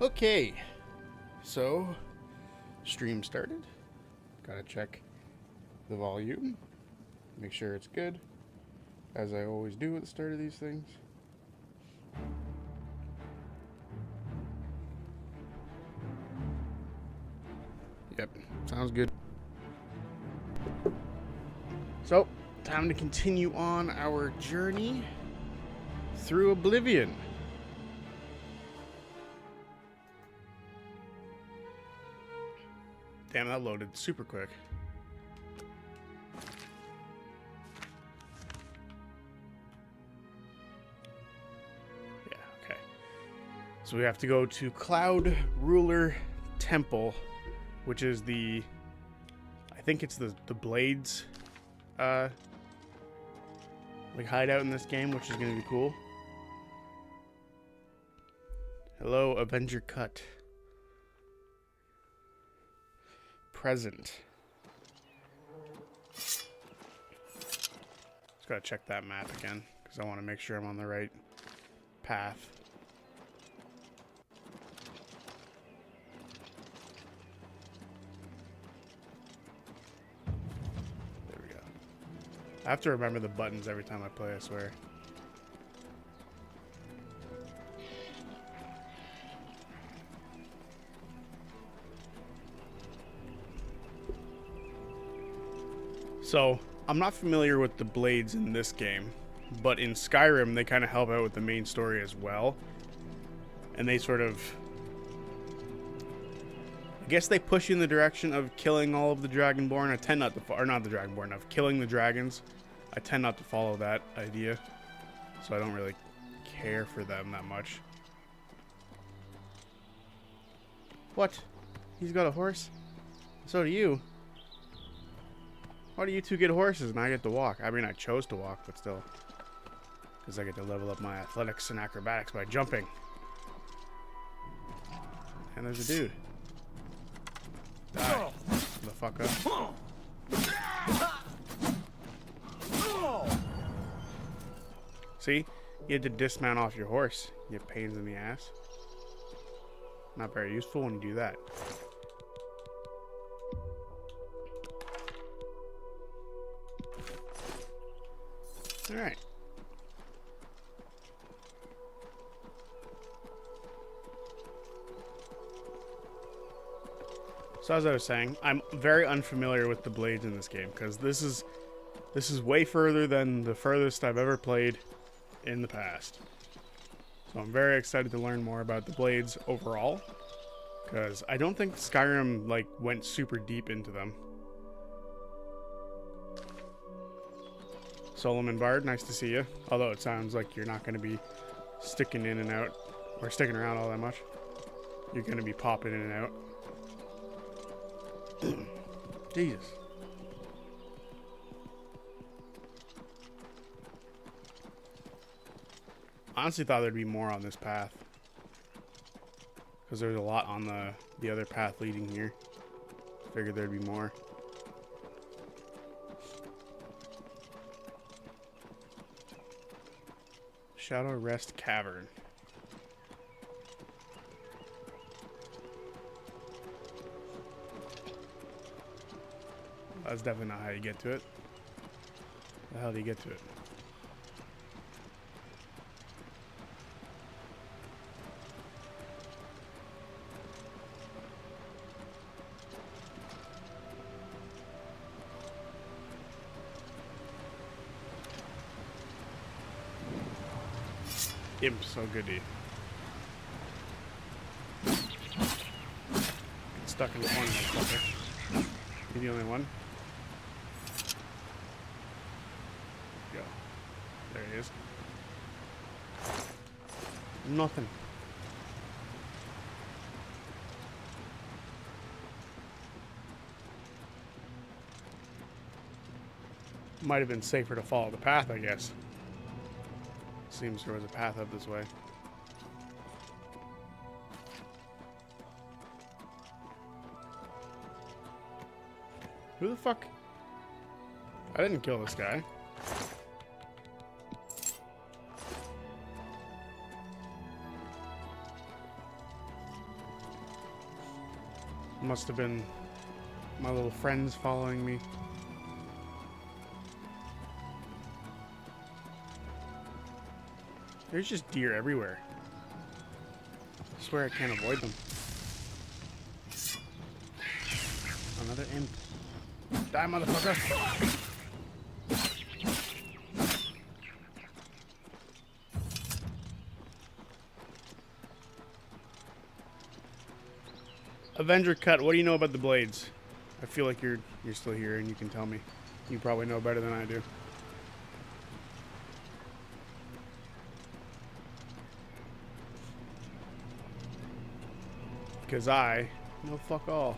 Okay, so stream started. Gotta check the volume, make sure it's good, as I always do at the start of these things. Yep, sounds good. So, time to continue on our journey through Oblivion. Damn, that loaded super quick. Yeah, okay. So we have to go to Cloud Ruler Temple, which is the... I think it's the Blades, like hideout in this game, which is going to be cool. Hello, Avenger Cut. Present. Just gotta check that map again, because I want to make sure I'm on the right path. There we go. I have to remember the buttons every time I play, I swear. So, I'm not familiar with the blades in this game, but in Skyrim, they kind of help out with the main story as well. And they sort of... I guess they push you in the direction of killing all of the Dragonborn. I tend not to... Or not the Dragonborn, of killing the dragons. I tend not to follow that idea. So I don't really care for them that much. What? He's got a horse? So do you. Why do you two get horses and I get to walk? I mean, I chose to walk, but still. Because I get to level up my athletics and acrobatics by jumping. And there's a dude. Die. The fuck up. See? You had to dismount off your horse. You get pains in the ass. Not very useful when you do that. Alright. So as I was saying, I'm very unfamiliar with the blades in this game, because this is way further than the furthest I've ever played in the past. So I'm very excited to learn more about the blades overall, because I don't think Skyrim like went super deep into them. Solomon Bard, nice to see you. Although it sounds like you're not going to be sticking in and out, or sticking around all that much. You're going to be popping in and out. Jesus. I honestly thought there'd be more on this path, because there's a lot on the other path leading here. Figured there'd be more. Shadow Rest Cavern. That's definitely not how you get to it. How the hell do you get to it? Imp, so good to you. Get stuck in the corner, motherfucker. You're the only one. Go. There he is. Nothing. Might have been safer to follow the path, I guess. Seems there was a path up this way. Who the fuck? I didn't kill this guy. must have been my little friends following me. There's just deer everywhere. I swear I can't avoid them. Another imp. Die, motherfucker! Avenger Cut, what do you know about the blades? I feel like you're still here and you can tell me. You probably know better than I do. Because I know fuck all.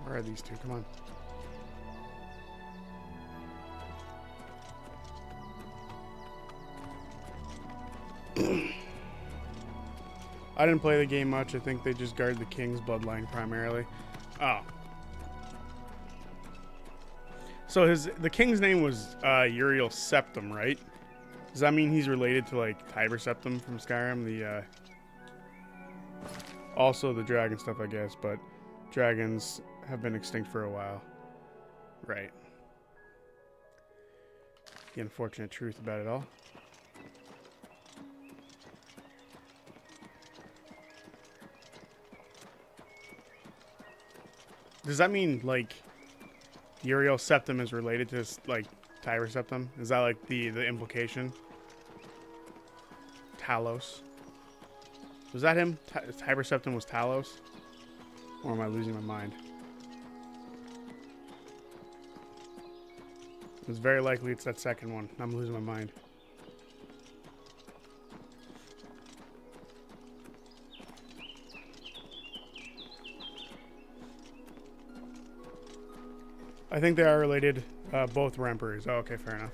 Where are these two? Come on. I didn't play the game much. I think they just guard the king's bloodline primarily. Oh. So the king's name was Uriel Septim, right? Does that mean he's related to like Tiber Septim from Skyrim? The also the dragon stuff, I guess, but dragons have been extinct for a while. Right. The unfortunate truth about it all. Does that mean, like, Uriel Septim is related to, like, Tiber Septim? Is that, like, the implication? Talos. Was that him? Tiber Septim was Talos? Or am I losing my mind? It's very likely it's that second one. I'm losing my mind. I think they are related. Both were emperors. Oh, okay, fair enough.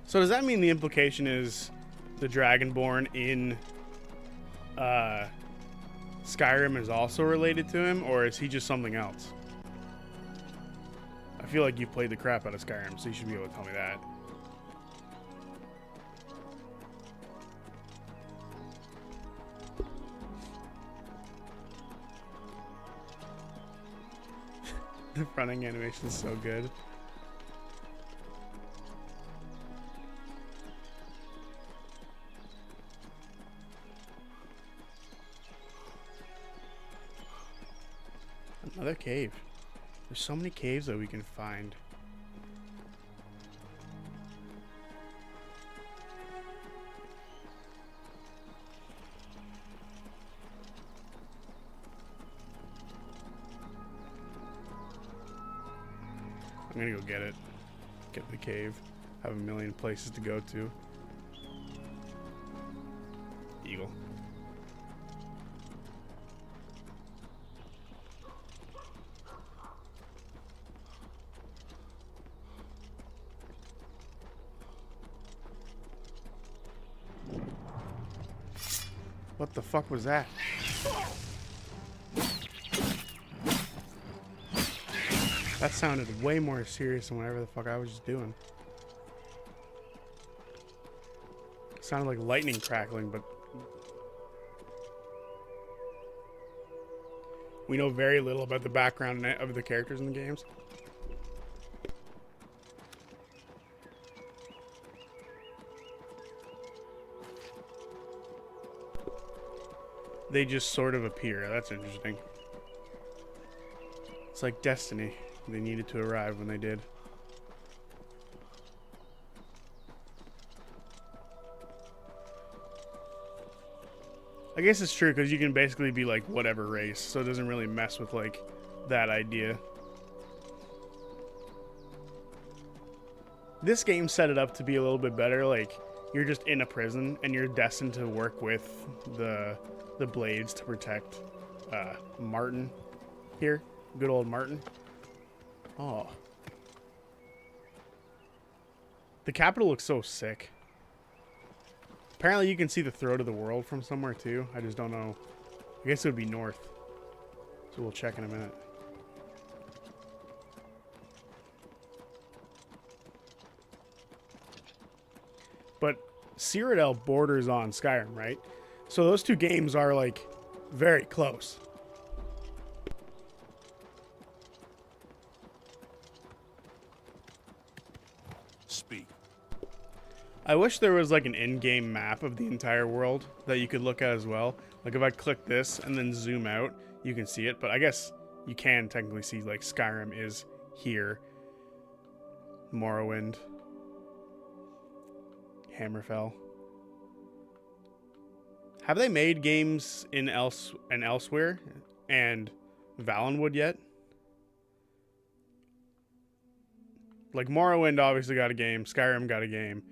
So does that mean the implication is the Dragonborn in Skyrim is also related to him, or is he just something else? I feel like you've played the crap out of Skyrim, so you should be able to tell me that. The fronting animation is so good. Another cave. There's so many caves that we can find. I'm gonna go get it. Get the cave. Have a million places to go to. Eagle. What the fuck was that? That sounded way more serious than whatever the fuck I was just doing. It sounded like lightning crackling, but we know very little about the background of the characters in the games. They just sort of appear. That's interesting. It's like Destiny. They needed to arrive when they did. I guess it's true because you can basically be like whatever race, so it doesn't really mess with like that idea. This game set it up to be a little bit better. Like you're just in a prison and you're destined to work with the blades to protect Martin here. Good old Martin. Oh. The capital looks so sick. Apparently you can see the throat of the world from somewhere too. I just don't know. I guess it would be north. So we'll check in a minute. But Cyrodiil borders on Skyrim, right? So those two games are like very close. Speak. I wish there was like an in-game map of the entire world that you could look at as well. Like if I click this and then zoom out, you can see it. But I guess you can technically see like Skyrim is here. Morrowind. Hammerfell. Have they made games in Elsewhere and Valenwood yet? Like Morrowind obviously got a game, Skyrim got a game.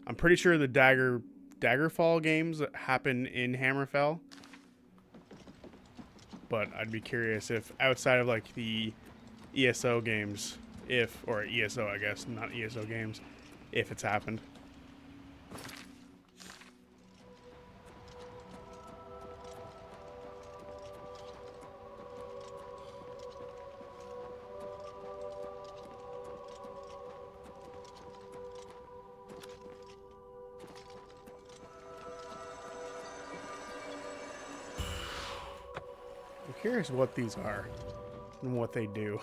I'm pretty sure the Daggerfall games happen in Hammerfell. But I'd be curious if outside of like the ESO games, or ESO I guess, not ESO games, if it's happened. I'm curious what these are and what they do.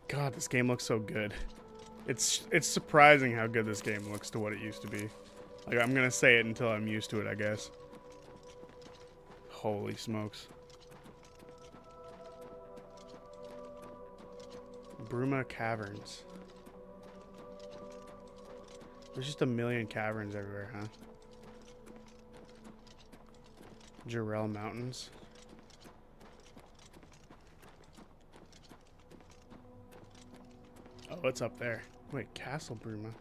God, this game looks so good. It's surprising how good this game looks to what it used to be. Like, I'm gonna say it until I'm used to it, I guess. Holy smokes. Bruma Caverns. There's just a million caverns everywhere, huh? Jarrell Mountains. Oh, it's up there. Wait, Castle Bruma.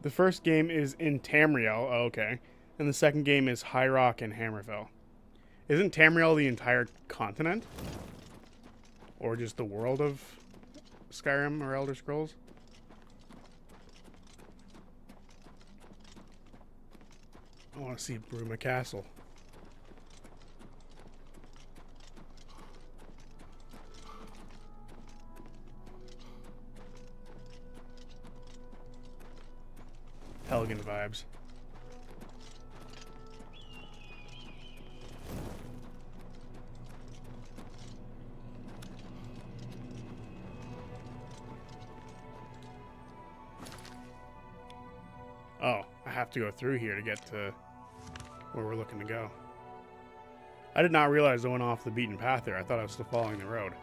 The first game is in Tamriel. Oh, okay. And the second game is High Rock and Hammerfell. Isn't Tamriel the entire continent? Or just the world of Skyrim or Elder Scrolls? I want to see Bruma Castle. Helgen vibes. Oh, I have to go through here to get to where we're looking to go. I did not realize I went off the beaten path there. I thought I was still following the road.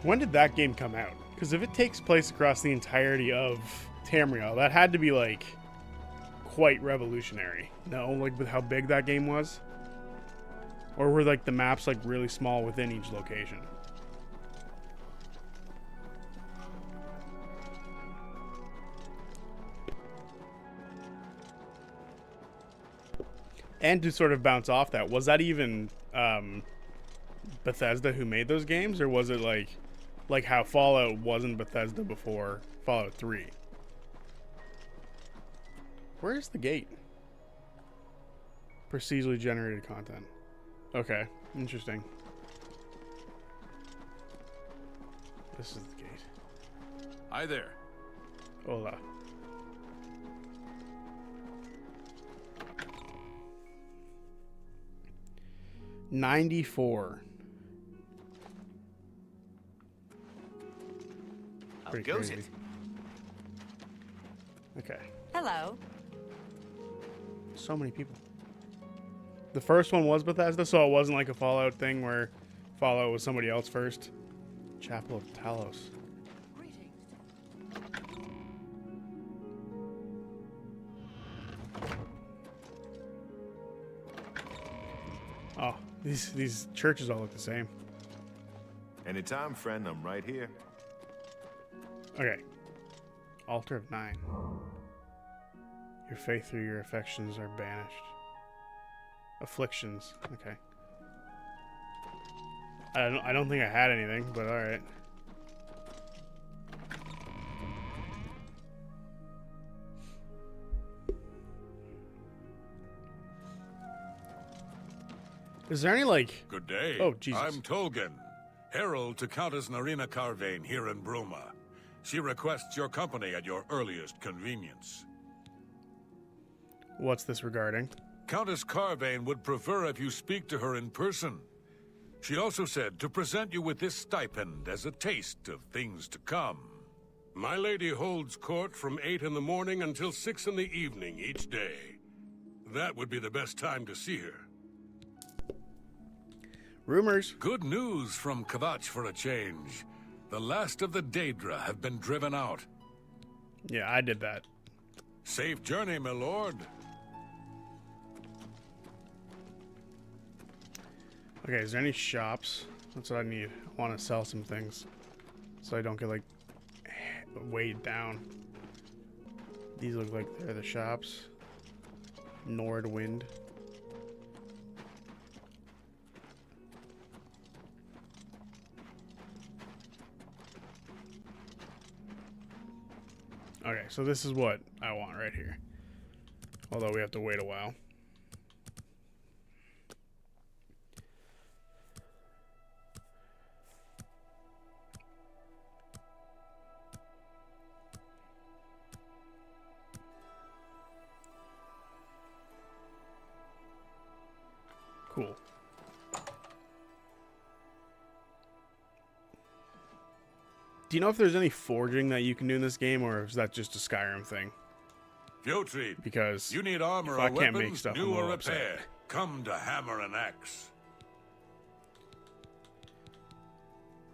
When did that game come out? Because if it takes place across the entirety of Tamriel, that had to be like quite revolutionary. No, like with how big that game was? Or were like the maps like really small within each location? And to sort of bounce off that, was that even Bethesda who made those games? Or was it like how Fallout wasn't Bethesda before Fallout 3? Where's the gate? Procedurally generated content. Okay, interesting. This is the gate. Hi there. Hola. $94. How Pretty goes crazy. it? Okay. Hello. So many people. The first one was Bethesda, so it wasn't like a Fallout thing where Fallout was somebody else first. Chapel of Talos. Greetings. Oh, these churches all look the same. Anytime, friend, I'm right here. Okay. Altar of 9. Your faith through your affections are banished. Afflictions. Okay. I don't think I had anything, but all right. Is there any, like... Good day. Oh, Jesus. I'm Tolgan, herald to Countess Narina Carvane here in Bruma. She requests your company at your earliest convenience. What's this regarding? Countess Carvane would prefer if you speak to her in person. She also said to present you with this stipend as a taste of things to come. My lady holds court from 8 in the morning until 6 in the evening each day. That would be the best time to see her. Rumors. Good news from Kvatch for a change. The last of the Daedra have been driven out. Yeah, I did that. Safe journey, my lord. Okay, is there any shops? That's what I need. I want to sell some things so I don't get, like, weighed down. These look like they're the shops. Nordwind. Okay, so this is what I want right here. Although we have to wait a while. Cool. Do you know if there's any forging that you can do in this game, or is that just a Skyrim thing? Fjotrid, Because you need armor if or I can't weapons, make stuff, new I'm a or little upset. repair. Come to Hammer and Axe.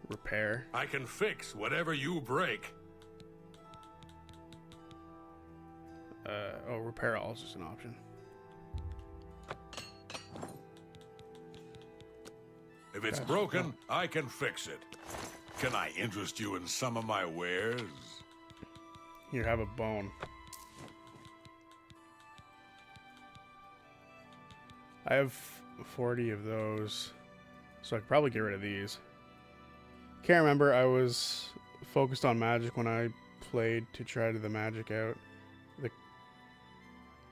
Repair. I can fix whatever you break. Oh, repair all is just an option. If it's Gotcha. broken, I can fix it. Can I interest you in some of my wares? Here, have a bone. I have 40 of those, so I could probably get rid of these. Can't remember, I was focused on magic when I played to try the magic out.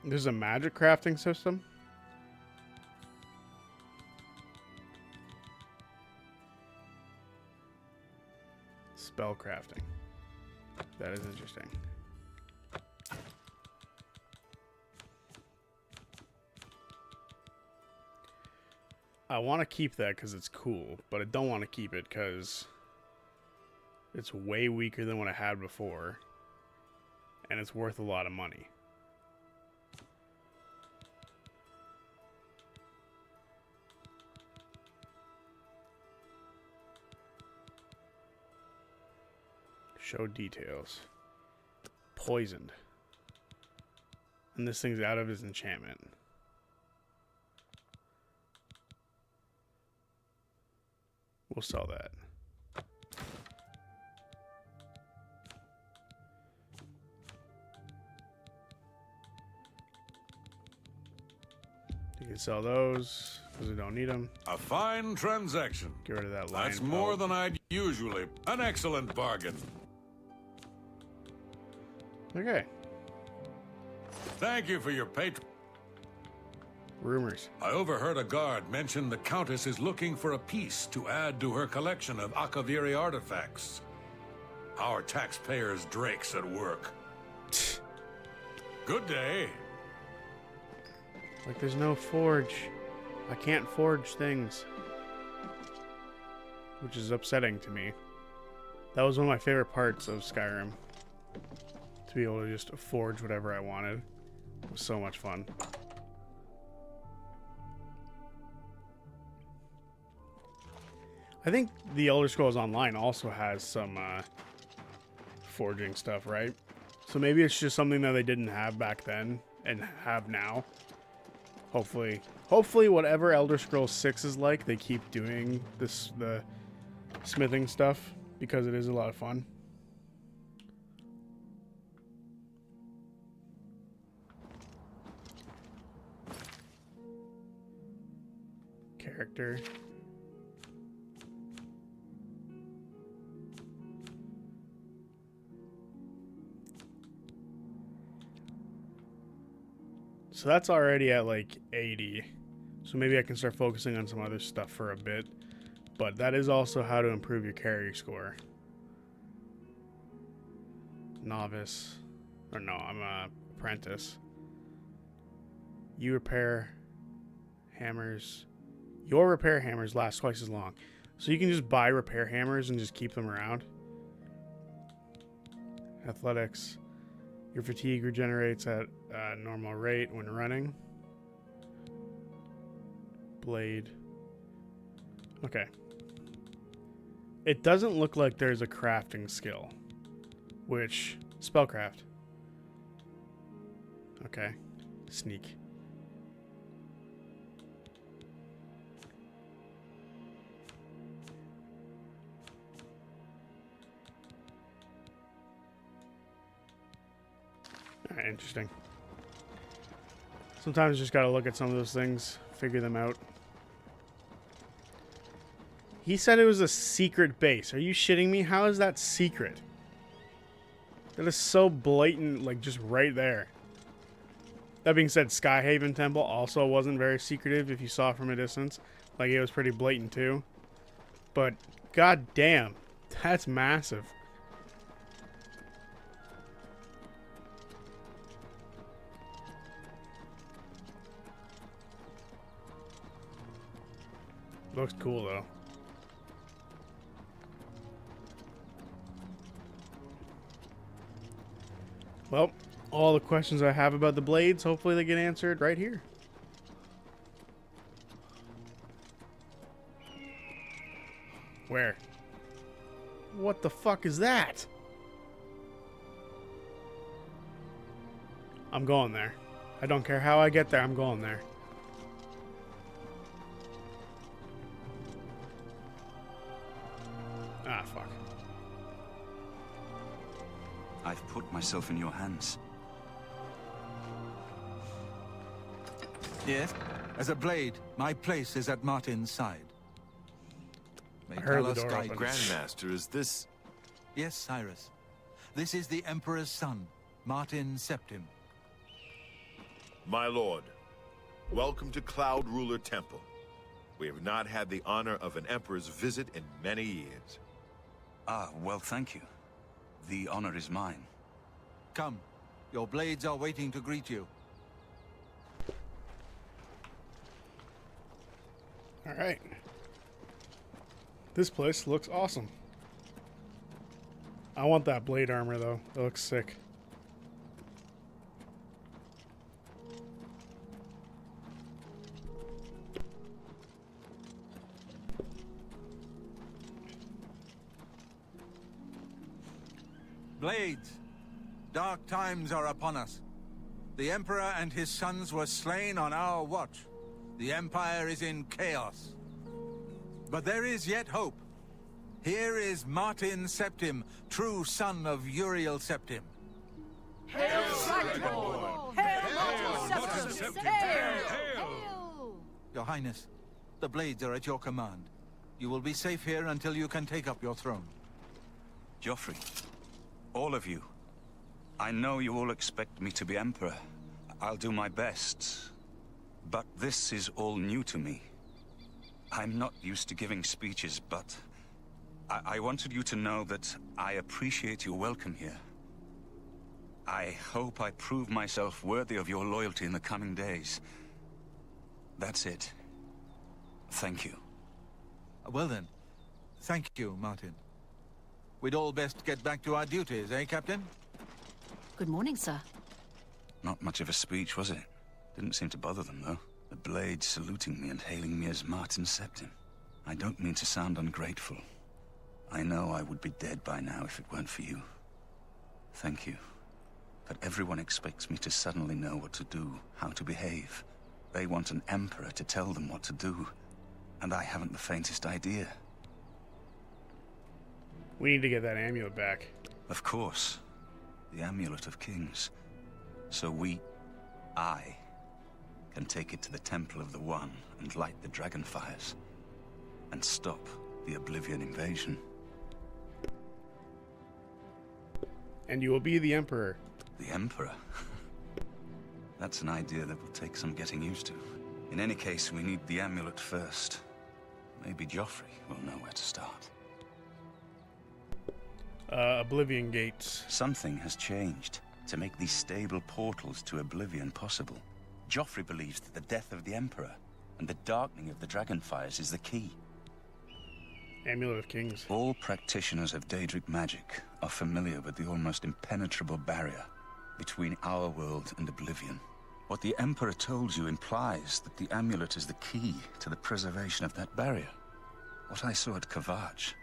There's a magic crafting system? Spell crafting. That is interesting. I want to keep that because it's cool, but I don't want to keep it because it's way weaker than what I had before, and it's worth a lot of money. Show details. Poisoned. And this thing's out of his enchantment. We'll sell that. You can sell those because we don't need them. A fine transaction. Get rid of that lion. That's more than I'd usually. An excellent bargain. Okay. Thank you for your patron. Rumors. I overheard a guard mention the Countess is looking for a piece to add to her collection of Akaviri artifacts. Our taxpayers' Drake's at work. Good day. Like, there's no forge. I can't forge things. Which is upsetting to me. That was one of my favorite parts of Skyrim. To be able to just forge whatever I wanted. It was so much fun. I think the Elder Scrolls Online also has some forging stuff, right? So maybe it's just something that they didn't have back then and have now. Hopefully whatever Elder Scrolls 6 is like, they keep doing the smithing stuff, because it is a lot of fun. Character. So that's already at like 80. So maybe I can start focusing on some other stuff for a bit. But that is also how to improve your carry score. Novice. Or no, I'm a apprentice. You repair hammers. Your repair hammers last twice as long. So you can just buy repair hammers and just keep them around. Athletics. Your fatigue regenerates at a normal rate when running. Blade. Okay. It doesn't look like there's a crafting skill. Which, spellcraft. Okay. Sneak. Alright, interesting. Sometimes you just gotta look at some of those things, figure them out. He said it was a secret base. Are you shitting me? How is that secret? That is so blatant, like just right there. That being said, Skyhaven Temple also wasn't very secretive if you saw it from a distance. Like, it was pretty blatant too. But, god damn, that's massive. Looks cool though. Well, all the questions I have about the blades, hopefully they get answered right here. Where? What the fuck is that? I'm going there. I don't care how I get there, I'm going there. Ah, fuck. I've put myself in your hands. Yes? As a blade, my place is at Martin's side. May I heard the Talos door guide open. you. Grandmaster, is this... Yes, Cyrus. This is the Emperor's son, Martin Septim. My lord, welcome to Cloud Ruler Temple. We have not had the honor of an emperor's visit in many years. Ah, well, thank you. The honor is mine. Come. Your blades are waiting to greet you. Alright. This place looks awesome. I want that blade armor though. It looks sick. Blades, dark times are upon us. The Emperor and his sons were slain on our watch. The Empire is in chaos. But there is yet hope. Here is Martin Septim, true son of Uriel Septim. Your Highness, the blades are at your command. You will be safe here until you can take up your throne. Joffrey, all of you. I know you all expect me to be Emperor. I'll do my best. But this is all new to me. I'm not used to giving speeches, but I wanted you to know that I appreciate your welcome here. I hope I prove myself worthy of your loyalty in the coming days. That's it. Thank you. Well then, thank you, Martin. We'd all best get back to our duties, eh, Captain? Good morning, sir. Not much of a speech, was it? Didn't seem to bother them, though. The blade saluting me and hailing me as Martin Septim. I don't mean to sound ungrateful. I know I would be dead by now if it weren't for you. Thank you. But everyone expects me to suddenly know what to do, how to behave. They want an emperor to tell them what to do, and I haven't the faintest idea. We need to get that amulet back. Of course. The Amulet of Kings. So I, can take it to the Temple of the One and light the dragon fires. And stop the Oblivion invasion. And you will be the Emperor. The Emperor? That's an idea that will take some getting used to. In any case, we need the amulet first. Maybe Joffrey will know where to start. Oblivion gates. Something has changed to make these stable portals to Oblivion possible. Joffrey believes that the death of the Emperor and the darkening of the Dragonfires is the key. Amulet of Kings. All practitioners of Daedric magic are familiar with the almost impenetrable barrier between our world and Oblivion. What the Emperor told you implies that the amulet is the key to the preservation of that barrier. What I saw at Kvatch.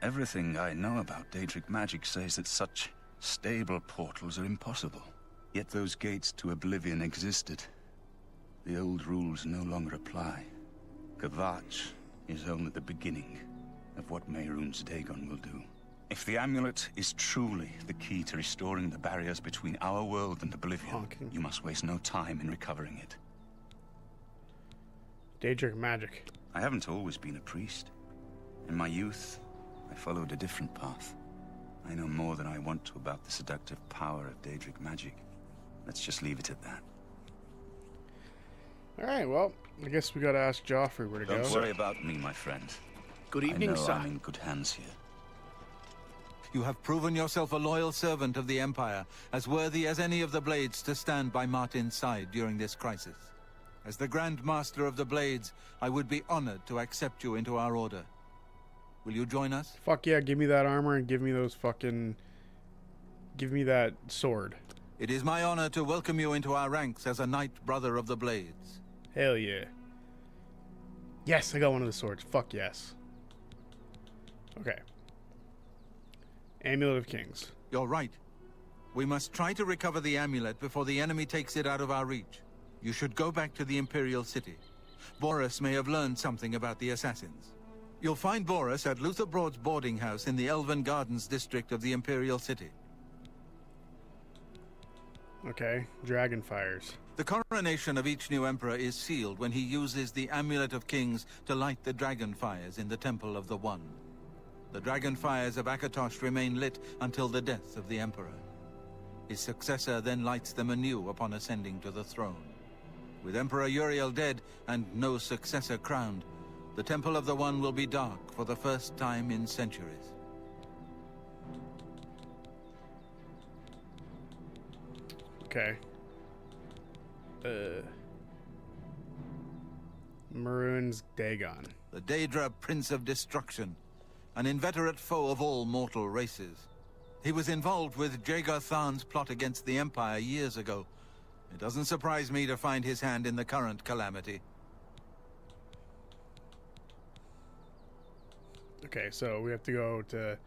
Everything I know about Daedric magic says that such stable portals are impossible. Yet those gates to Oblivion existed. The old rules no longer apply. Kvatch is only the beginning of what Mehrunes Dagon will do. If the amulet is truly the key to restoring the barriers between our world and Oblivion, you must waste no time in recovering it. Daedric magic. I haven't always been a priest. In my youth, I followed a different path. I know more than I want to about the seductive power of Daedric magic. Let's just leave it at that. Alright, well, I guess we gotta ask Joffrey where to go. Don't worry about me, my friend. Good evening, I know sir. I'm in good hands here. You have proven yourself a loyal servant of the Empire, as worthy as any of the Blades to stand by Martin's side during this crisis. As the Grand Master of the Blades, I would be honored to accept you into our order. Will you join us? Fuck yeah, give me that armor and give me those fucking... Give me that sword. It is my honor to welcome you into our ranks as a Knight Brother of the Blades. Hell yeah. Yes, I got one of the swords. Fuck yes. Okay. Amulet of Kings. You're right. We must try to recover the amulet before the enemy takes it out of our reach. You should go back to the Imperial City. Boris may have learned something about the assassins. You'll find Boris at Luther Broad's boarding house in the Elven Gardens district of the Imperial City. Okay, dragon fires. The coronation of each new emperor is sealed when he uses the Amulet of Kings to light the dragon fires in the Temple of the One. The dragon fires of Akatosh remain lit until the death of the emperor. His successor then lights them anew upon ascending to the throne. With Emperor Uriel dead and no successor crowned, the Temple of the One will be dark for the first time in centuries. Okay. Mehrunes Dagon. The Daedra Prince of Destruction, an inveterate foe of all mortal races. He was involved with Jaeger Tharn's plot against the Empire years ago. It doesn't surprise me to find his hand in the current calamity. Okay, so we have to go to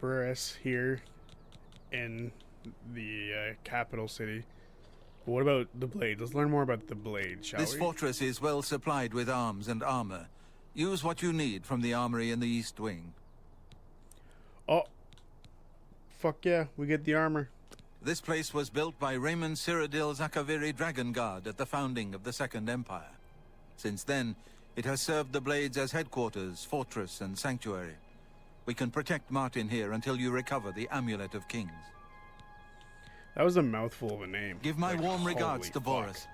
Burris here in the capital city. But what about the Blades? Let's learn more about the Blades, shall we? This fortress is well supplied with arms and armor. Use what you need from the armory in the East Wing. Oh. Fuck yeah, we get the armor. This place was built by Raymond Cyrodiil Zakaviri Dragon Guard at the founding of the Second Empire. Since then, it has served the Blades as headquarters, fortress, and sanctuary. We can protect Martin here until you recover the Amulet of Kings. That was a mouthful of a name. Give my Like, warm regards to holy fuck. Boris.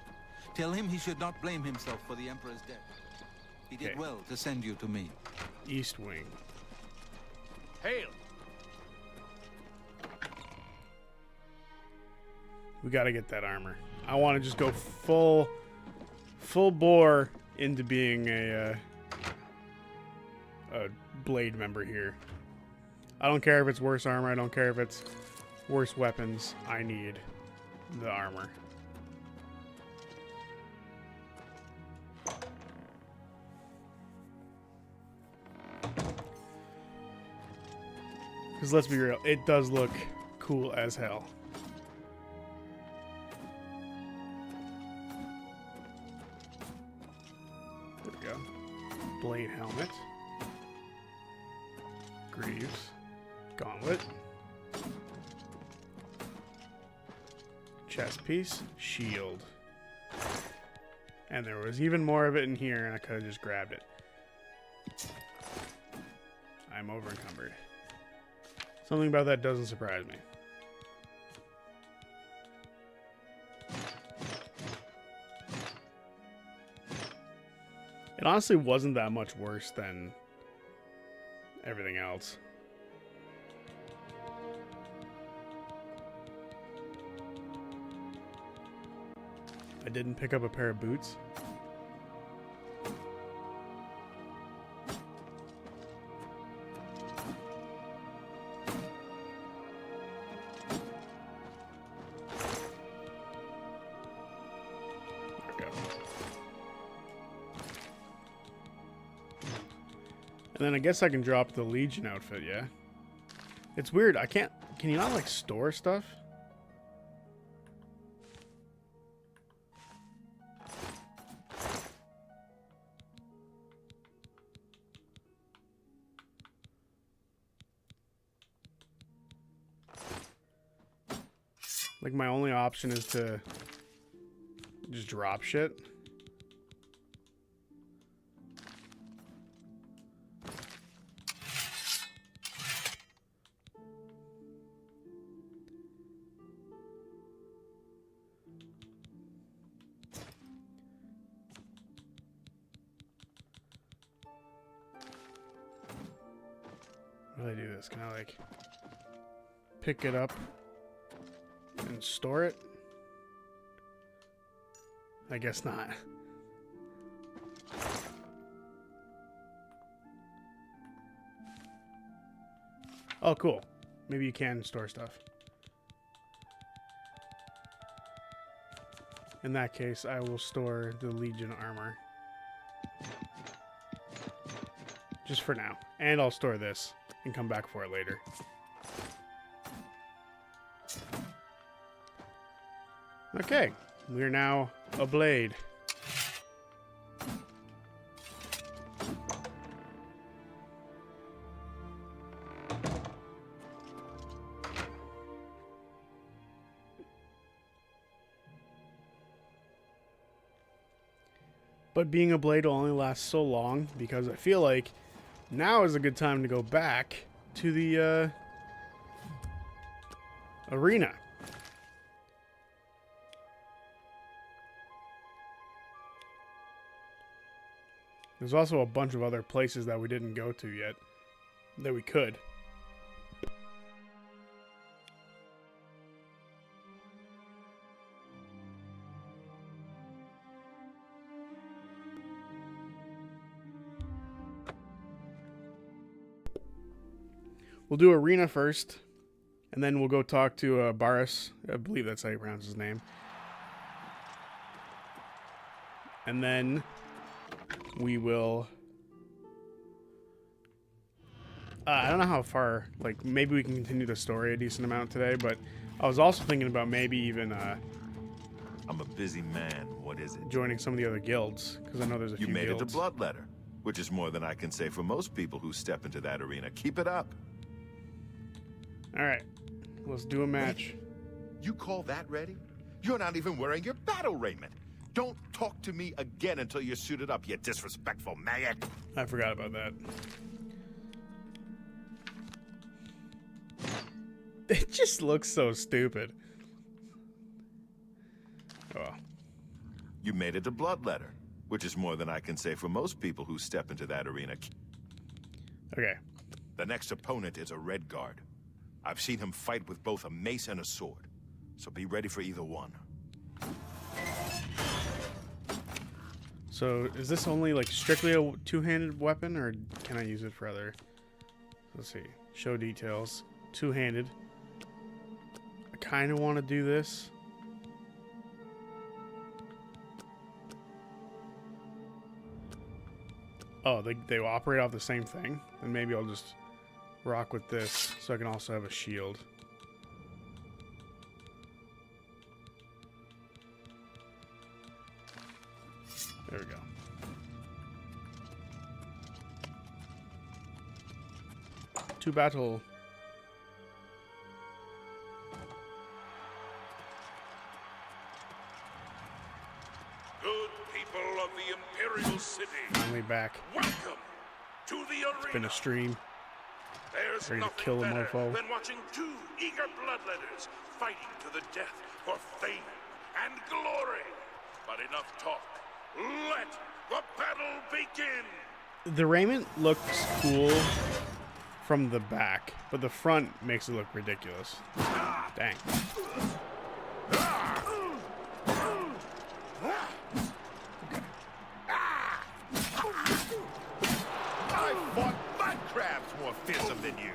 Tell him he should not blame himself for the Emperor's death. He did Okay. well to send you to me. East Wing. Hail! We gotta get that armor. I want to just go full bore into being a Blade member here. I don't care if it's worse armor. I don't care if it's worse weapons. I need the armor. Because let's be real, it does look cool as hell. we go. Blade helmet. Greaves. Gauntlet. Chest piece. Shield. And there was even more of it in here, and I could have just grabbed it. I'm over encumbered. Something about that doesn't surprise me. It honestly wasn't that much worse than everything else. I didn't pick up a pair of boots. There we go. And then I guess I can drop the Legion outfit, yeah? It's weird, I can't... Can you not, like, store stuff? Like, my only option is to just drop shit. How do I do this? Can I, like, pick it up and store it? I guess not. Oh, cool. Maybe you can store stuff. In that case, I will store the Legion armor. Just for now. And I'll store this and come back for it later. Okay, we are now a blade. But being a blade will only last so long because I feel like now is a good time to go back to the arena. There's also a bunch of other places that we didn't go to yet that we could. We'll do arena first, and then we'll go talk to Baris. I believe that's how you pronounce his name. And then we will... I don't know how far, like, maybe we can continue the story a decent amount today, but I was also thinking about maybe even I'm a busy man. What is it? joining some of the other guilds, because I know there's a few You made guilds. it to Bloodletter, which is more than I can say for most people who step into that arena. Keep it up. Alright, let's do a match. You call that ready? You're not even wearing your battle raiment. Don't talk to me again until you're suited up, you disrespectful maggot. I forgot about that. It just looks so stupid. Oh. You made it to Bloodletter, which is more than I can say for most people who step into that arena. Okay. The next opponent is a Red Guard. I've seen him fight with both a mace and a sword, so be ready for either one. So, is this only, like, strictly a two-handed weapon, or can I use it for other... Let's see. Show details. Two-handed. I kind of want to do this. Oh, they operate off the same thing? Then maybe I'll just rock with this, so I can also have a shield. There we go. to battle. Good people of the Imperial City, Finally back. welcome to the arena. It's been a stream. There's Ready to nothing kill a better mofo. than watching two eager bloodletters fighting to the death for fame and glory. But enough talk. Let the battle begin. The raiment looks cool from the back, but the front makes it look ridiculous. Dang. I fought mud crabs more fearsome than you.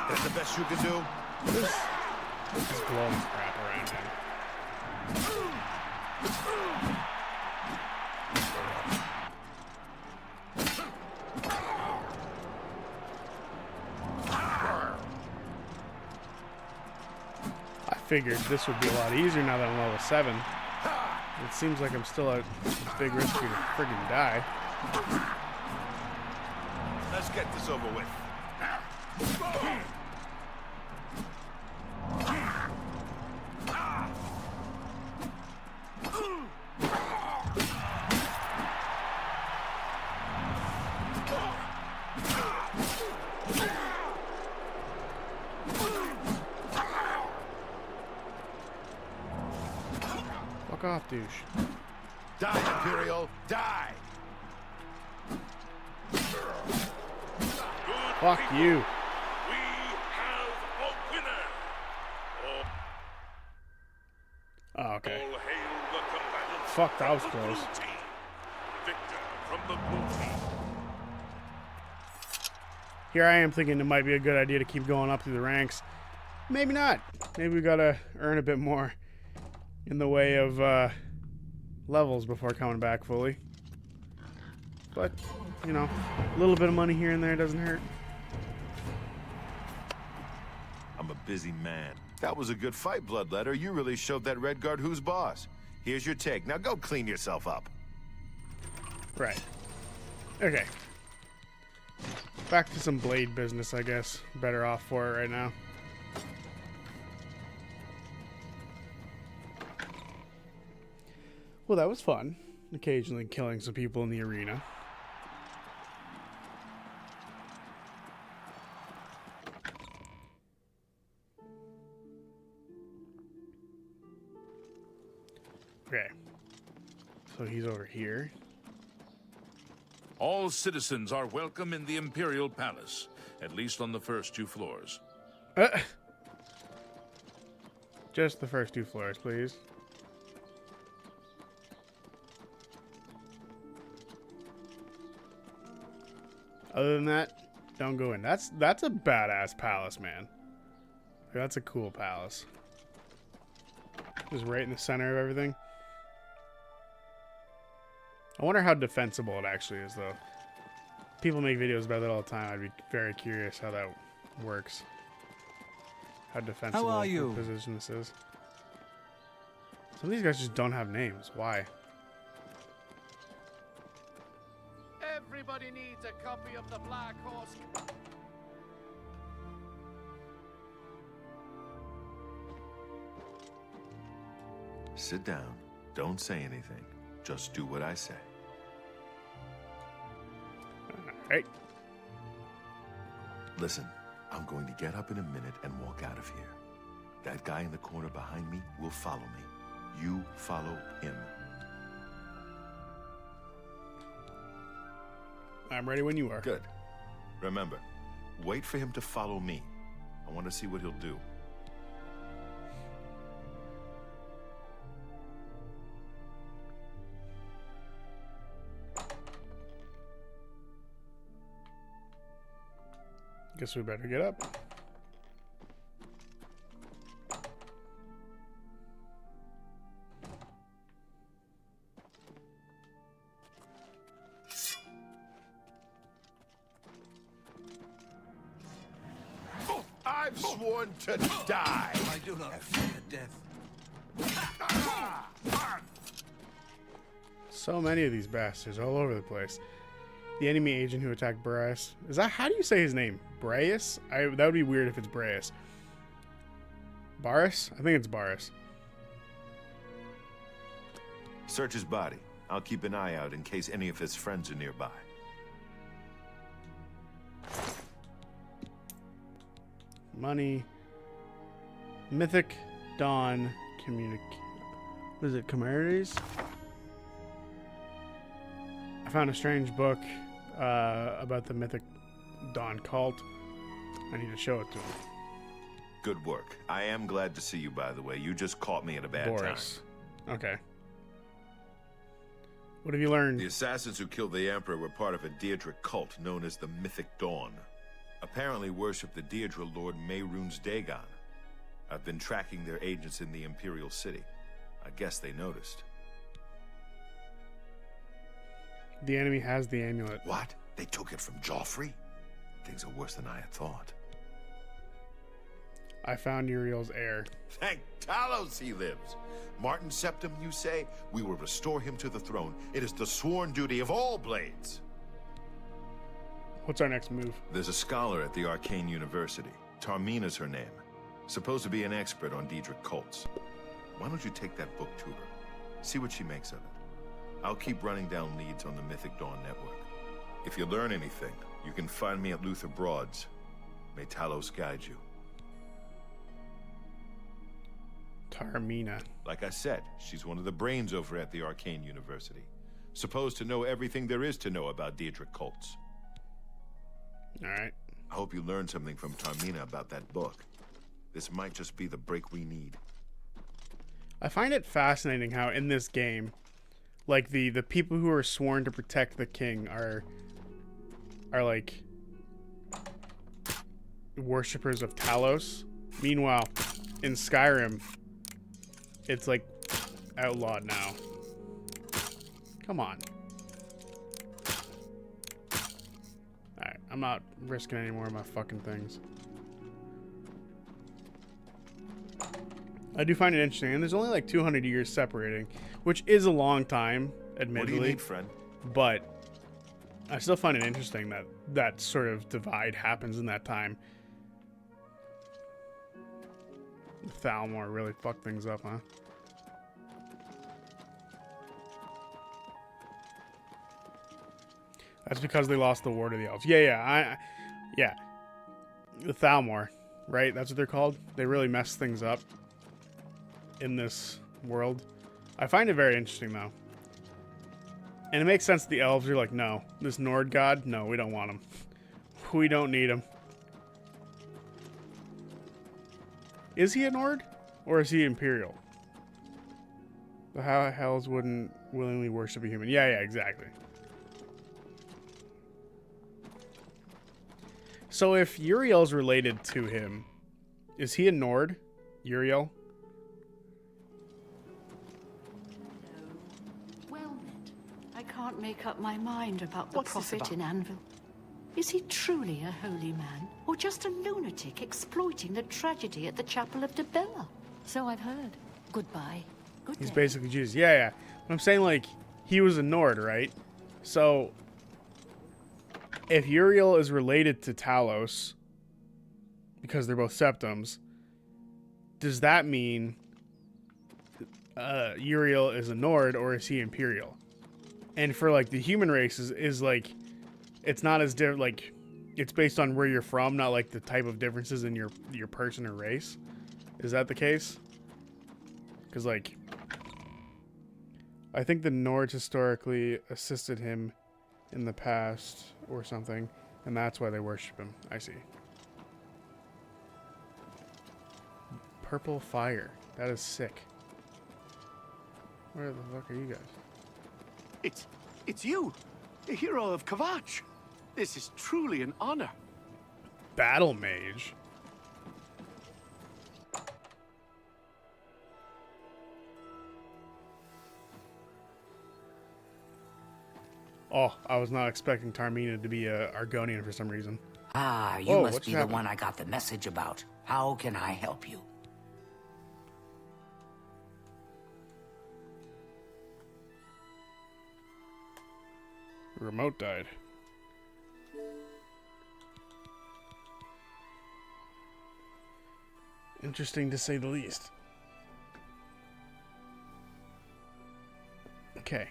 That's the best you can do? Just blowing crap around him. I figured this would be a lot easier now that I'm level 7. It seems like I'm still at a big risk to friggin' die. Let's get this over with. Fuck off, douche. Die, Imperial, die! Fuck you. We have a winner. Oh, okay. All hail the combatants. Fuck, that was from the close. blue team. Victor from the blue team. Here I am thinking it might be a good idea to keep going up through the ranks. Maybe not. Maybe we gotta earn a bit more in the way of levels before coming back fully. But, you know, a little bit of money here and there doesn't hurt. I'm a busy man. That was a good fight, Bloodletter. You really showed that Red Guard who's boss. Here's your take. Now go clean yourself up. Right. Okay. Back to some blade business, I guess. Better off for it right now. Well, that was fun. Occasionally killing some people in the arena. Okay. So he's over here. All citizens are welcome in the Imperial Palace, at least on the first 2 floors. Just the first 2 floors, please. Other than that, don't go in. That's a badass palace, man. That's a cool palace. Just right in the center of everything. I wonder how defensible it actually is, though. People make videos about that all the time. I'd be very curious how that works. How defensible How are you? the position this is. Some of these guys just don't have names. Why? Everybody needs a copy of the Black Horse. Sit down. Don't say anything. Just do what I say. Right. Listen, I'm going to get up in a minute and walk out of here. That guy in the corner behind me will follow me. You follow him. I'm ready when you are. Good. Remember, wait for him to follow me. I want to see what he'll do. Guess we better get up. I've sworn to die. I do not fear death. So many of these bastards all over the place. The enemy agent who attacked Brias. Is that, how do you say his name? Brias? That would be weird if it's Brias. Baris? I think it's Baris. Search his body. I'll keep an eye out in case any of his friends are nearby. Money. Mythic Dawn what is it? Commodities? I found a strange book about the Mythic Dawn cult. I need to show it to him. Good work. I am glad to see you, by the way. You just caught me at a bad Boris. Okay. What have you learned? The assassins who killed the Emperor were part of a Deirdre cult known as the Mythic Dawn. Apparently worship the Deirdre Lord Mehrunes Dagon. I've been tracking their agents in the Imperial City. I guess they noticed. The enemy has the amulet. What? They took it from Joffrey? Things are worse than I had thought. I found Uriel's heir. Thank Talos he lives. Martin Septim, you say? We will restore him to the throne. It is the sworn duty of all blades. What's our next move? There's a scholar at the Arcane University. Tarmina's her name. Supposed to be an expert on Daedric cults. Why don't you take that book to her? See what she makes of it. I'll keep running down leads on the Mythic Dawn network. If you learn anything, you can find me at Luther Broad's. May Talos guide you. Tarmina. Like I said, she's one of the brains over at the Arcane University. Supposed to know everything there is to know about Daedric cults. Alright. I hope you learned something from Tarmina about that book. This might just be the break we need. I find it fascinating how in this game, like the people who are sworn to protect the king are like worshippers of Talos. Meanwhile, in Skyrim, it's like outlawed now. Come on. Alright, I'm not risking any more of my fucking things. I do find it interesting, and there's only like 200 years separating, which is a long time, admittedly. What do you need, friend? But I still find it interesting that that sort of divide happens in that time. Thalmor really fucked things up, huh? That's because they lost the war to the elves. Yeah. The Thalmor, right? That's what they're called. They really mess things up in this world. I find it very interesting, though. And it makes sense that the elves are like, no, this Nord god, no, we don't want him. We don't need him. Is he a Nord? Or is he Imperial? The Hells wouldn't willingly worship a human. Yeah, exactly. So if Uriel's related to him, is he a Nord? Uriel? Well met. I can't make up my mind about the What's this prophet about? in Anvil. Is he truly a holy man, or just a lunatic exploiting the tragedy at the Chapel of Debella? So I've heard. Goodbye. Good He's day. basically Jesus. Yeah. But I'm saying, like, he was a Nord, right? So if Uriel is related to Talos, because they're both septums, does that mean Uriel is a Nord, or is he Imperial? And for, like, the human race is like, it's not as different, like, it's based on where you're from, not, like, the type of differences in your person or race. Is that the case? Because, like, I think the Nords historically assisted him in the past or something, and that's why they worship him. I see. Purple fire. That is sick. Where the fuck are you guys? It's you, the hero of Kavach. This is truly an honor. Battle mage. Oh, I was not expecting Tarmina to be a Argonian for some reason. Ah, you Whoa, must what's be the happening? one I got the message about. How can I help you? Remote died. Interesting to say the least. Okay.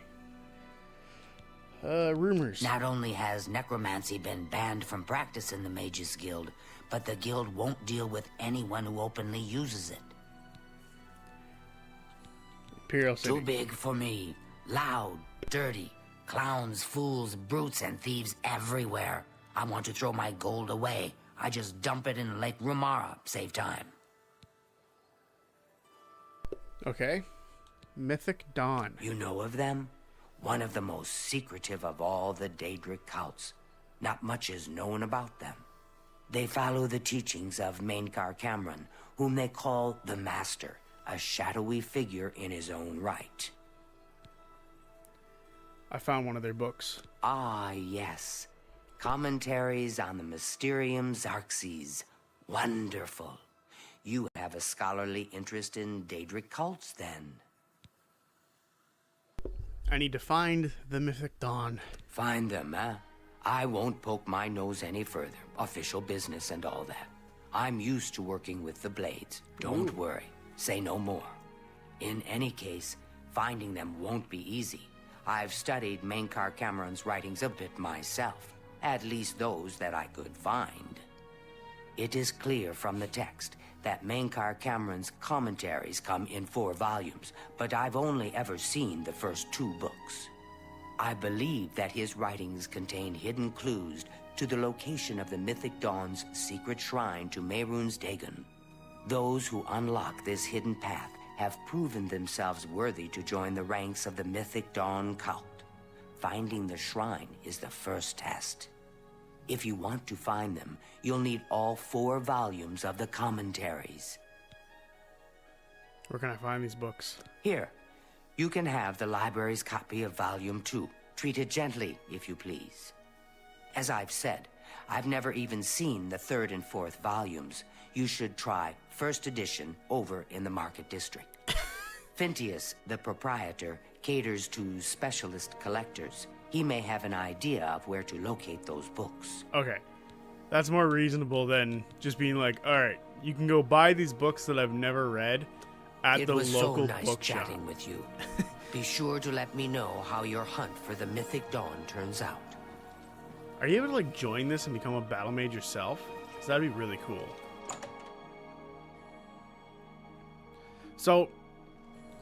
Rumors. Not only has necromancy been banned from practice in the Mages Guild, but the guild won't deal with anyone who openly uses it. Imperial City. Too big for me. Loud, dirty, clowns, fools, brutes, and thieves everywhere. I want to throw my gold away. I just dump it in Lake Rumara, save time. Okay. Mythic Dawn. You know of them? One of the most secretive of all the Daedric cults. Not much is known about them. They follow the teachings of Mainkar Cameron, whom they call the Master, a shadowy figure in his own right. I found one of their books. Ah, yes. Commentaries on the Mysterium Xarxes. Wonderful. You have a scholarly interest in Daedric cults, then. I need to find the Mythic Dawn. Find them, eh? I won't poke my nose any further. Official business and all that. I'm used to working with the Blades. Don't worry. Say no more. In any case, finding them won't be easy. I've studied Mainkar Cameron's writings a bit myself. At least those that I could find. It is clear from the text that Mainkar Cameron's commentaries come in 4 volumes, but I've only ever seen the first 2 books. I believe that his writings contain hidden clues to the location of the Mythic Dawn's secret shrine to Mehrunes Dagon. Those who unlock this hidden path have proven themselves worthy to join the ranks of the Mythic Dawn cult. Finding the shrine is the first test. If you want to find them, you'll need all 4 volumes of the commentaries. Where can I find these books? Here, you can have the library's copy of Volume 2. Treat it gently, if you please. As I've said, I've never even seen the 3rd and 4th volumes. You should try first edition over in the Market District. Phintius, the proprietor, caters to specialist collectors. He may have an idea of where to locate those books. Okay. That's more reasonable than just being like, alright, you can go buy these books that I've never read at the local It was so nice bookshop. chatting with you. Be sure to let me know how your hunt for the Mythic Dawn turns out. Are you able to like join this and become a battle mage yourself? Because that'd be really cool. So,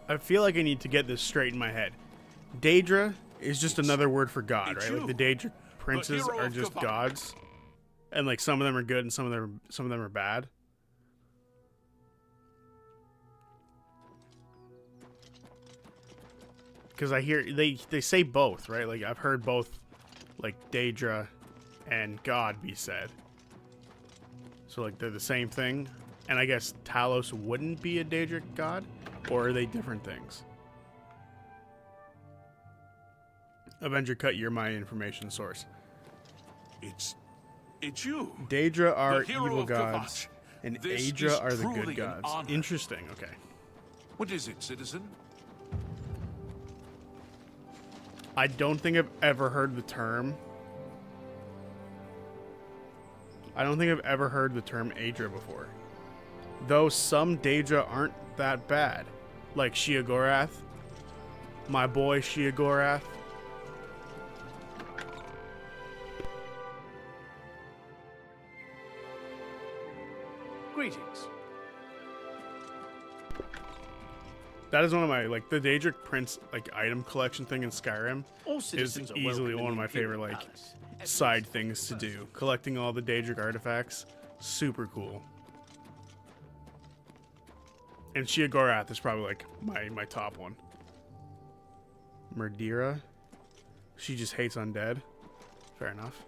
I feel like I need to get this straight in my head. Daedra is just another word for god, right? Like the Daedric princes are just gods, and like some of them are good and some of them are bad. Because I hear they say both, right? Like I've heard both, like Daedra and God be said. So like they're the same thing, and I guess Talos wouldn't be a Daedric god, or are they different things? Avenger Cut, you're my information source. It's you. Daedra are the hero evil of gods, Kvatch. and This Aedra is are the truly good an gods. honor. Interesting, okay. What is it, citizen? I don't think I've ever heard the term. I don't think I've ever heard the term Aedra before. Though some Daedra aren't that bad. Like Sheogorath. My boy Sheogorath. Greetings. That is one of my, like, the Daedric Prince, like, item collection thing in Skyrim All is citizens are easily welcome in one of the my favorite, Imperial like, Palace. side things to do. Collecting all the Daedric artifacts, super cool. And Sheogorath is probably, like, my top one. Murdira. She just hates undead. Fair enough.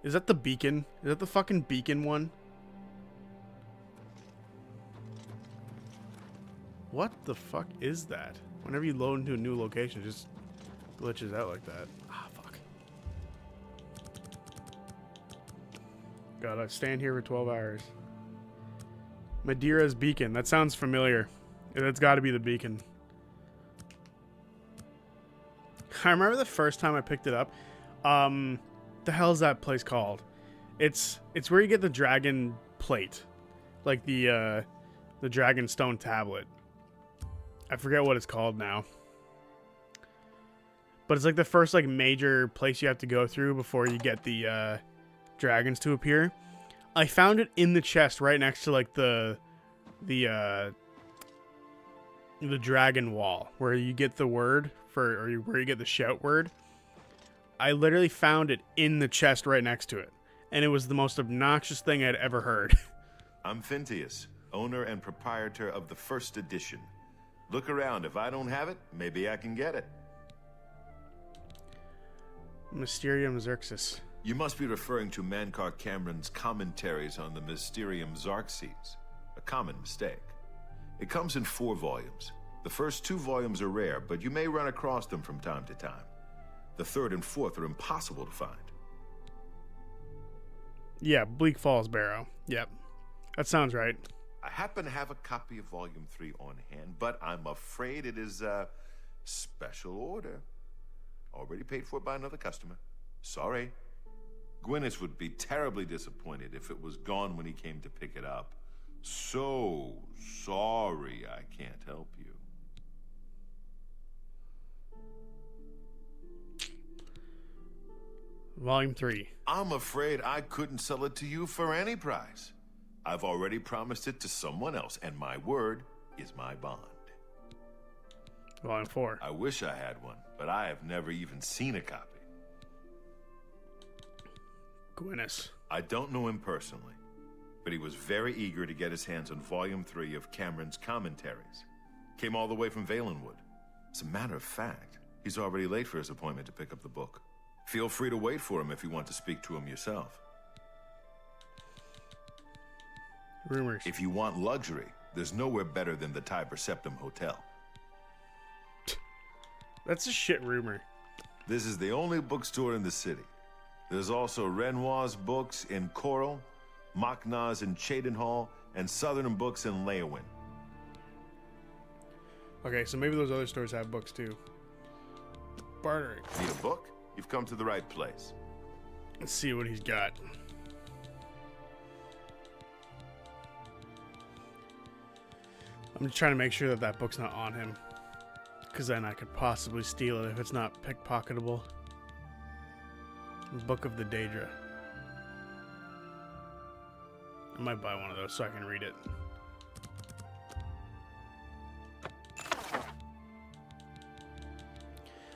Is that the beacon? Is that the fucking beacon one? What the fuck is that? Whenever you load into a new location, it just glitches out like that. Ah, fuck. Gotta stand here for 12 hours. Madeira's beacon. That sounds familiar. That's gotta be the beacon. I remember the first time I picked it up. The hell's that place called? It's where you get the dragon plate, like the dragon stone tablet. I forget what it's called now. But it's like the first like major place you have to go through before you get the dragons to appear. I found it in the chest right next to like the dragon wall where you get the word for, or where you get the shout word. I literally found it in the chest right next to it, and it was the most obnoxious thing I'd ever heard. I'm Phintius, owner and proprietor of the first edition. Look around. If I don't have it, maybe I can get it. Mysterium Xerxes. You must be referring to Mankar Cameron's commentaries on the Mysterium Xerxes. A common mistake. It comes in 4 volumes. The first 2 volumes are rare, but you may run across them from time to time. The 3rd and 4th are impossible to find. Yeah, Bleak Falls Barrow. Yep. That sounds right. I happen to have a copy of Volume 3 on hand, but I'm afraid it is a special order. Already paid for by another customer. Sorry. Gwyneth would be terribly disappointed if it was gone when he came to pick it up. So sorry I can't help you. Volume 3. I'm afraid I couldn't sell it to you for any price. I've already promised it to someone else, and my word is my bond. Volume 4. I wish I had one, but I have never even seen a copy. Gwyneth. I don't know him personally, but he was very eager to get his hands on Volume 3 of Cameron's commentaries. Came all the way from Valenwood. As a matter of fact, he's already late for his appointment to pick up the book. Feel free to wait for him if you want to speak to him yourself. Rumors. If you want luxury, there's nowhere better than the Tiber Septim Hotel. That's a shit rumor. This is the only bookstore in the city. There's also Renoir's books in Coral, Machna's in Cheydinhall, and Southern Books in Leowin. Okay, so maybe those other stores have books too. Bartering. Need a book? You've come to the right place. Let's see what he's got. I'm just trying to make sure that that book's not on him, because then I could possibly steal it if it's not pickpocketable. Book of the Daedra. I might buy one of those so I can read it.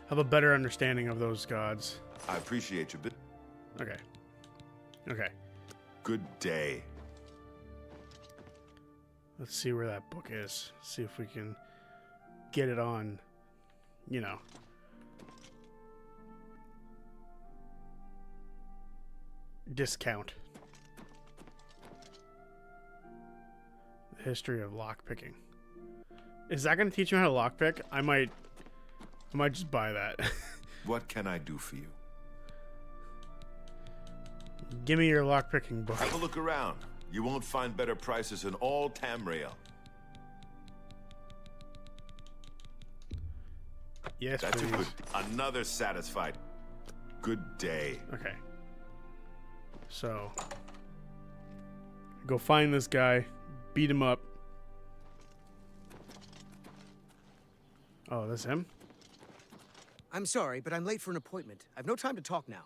Have a better understanding of those gods. I appreciate you, but... Okay. Okay. Good day. Let's see where that book is. See if we can get it on, you know. Discount. The history of lockpicking. Is that going to teach me how to lockpick? I might just buy that. What can I do for you? Give me your lockpicking book. Have a look around. You won't find better prices in all Tamriel. Yes, That's please. a good... Another satisfied. Good day. Okay. So, go find this guy, beat him up. Oh, that's him? I'm sorry, but I'm late for an appointment. I've no time to talk now.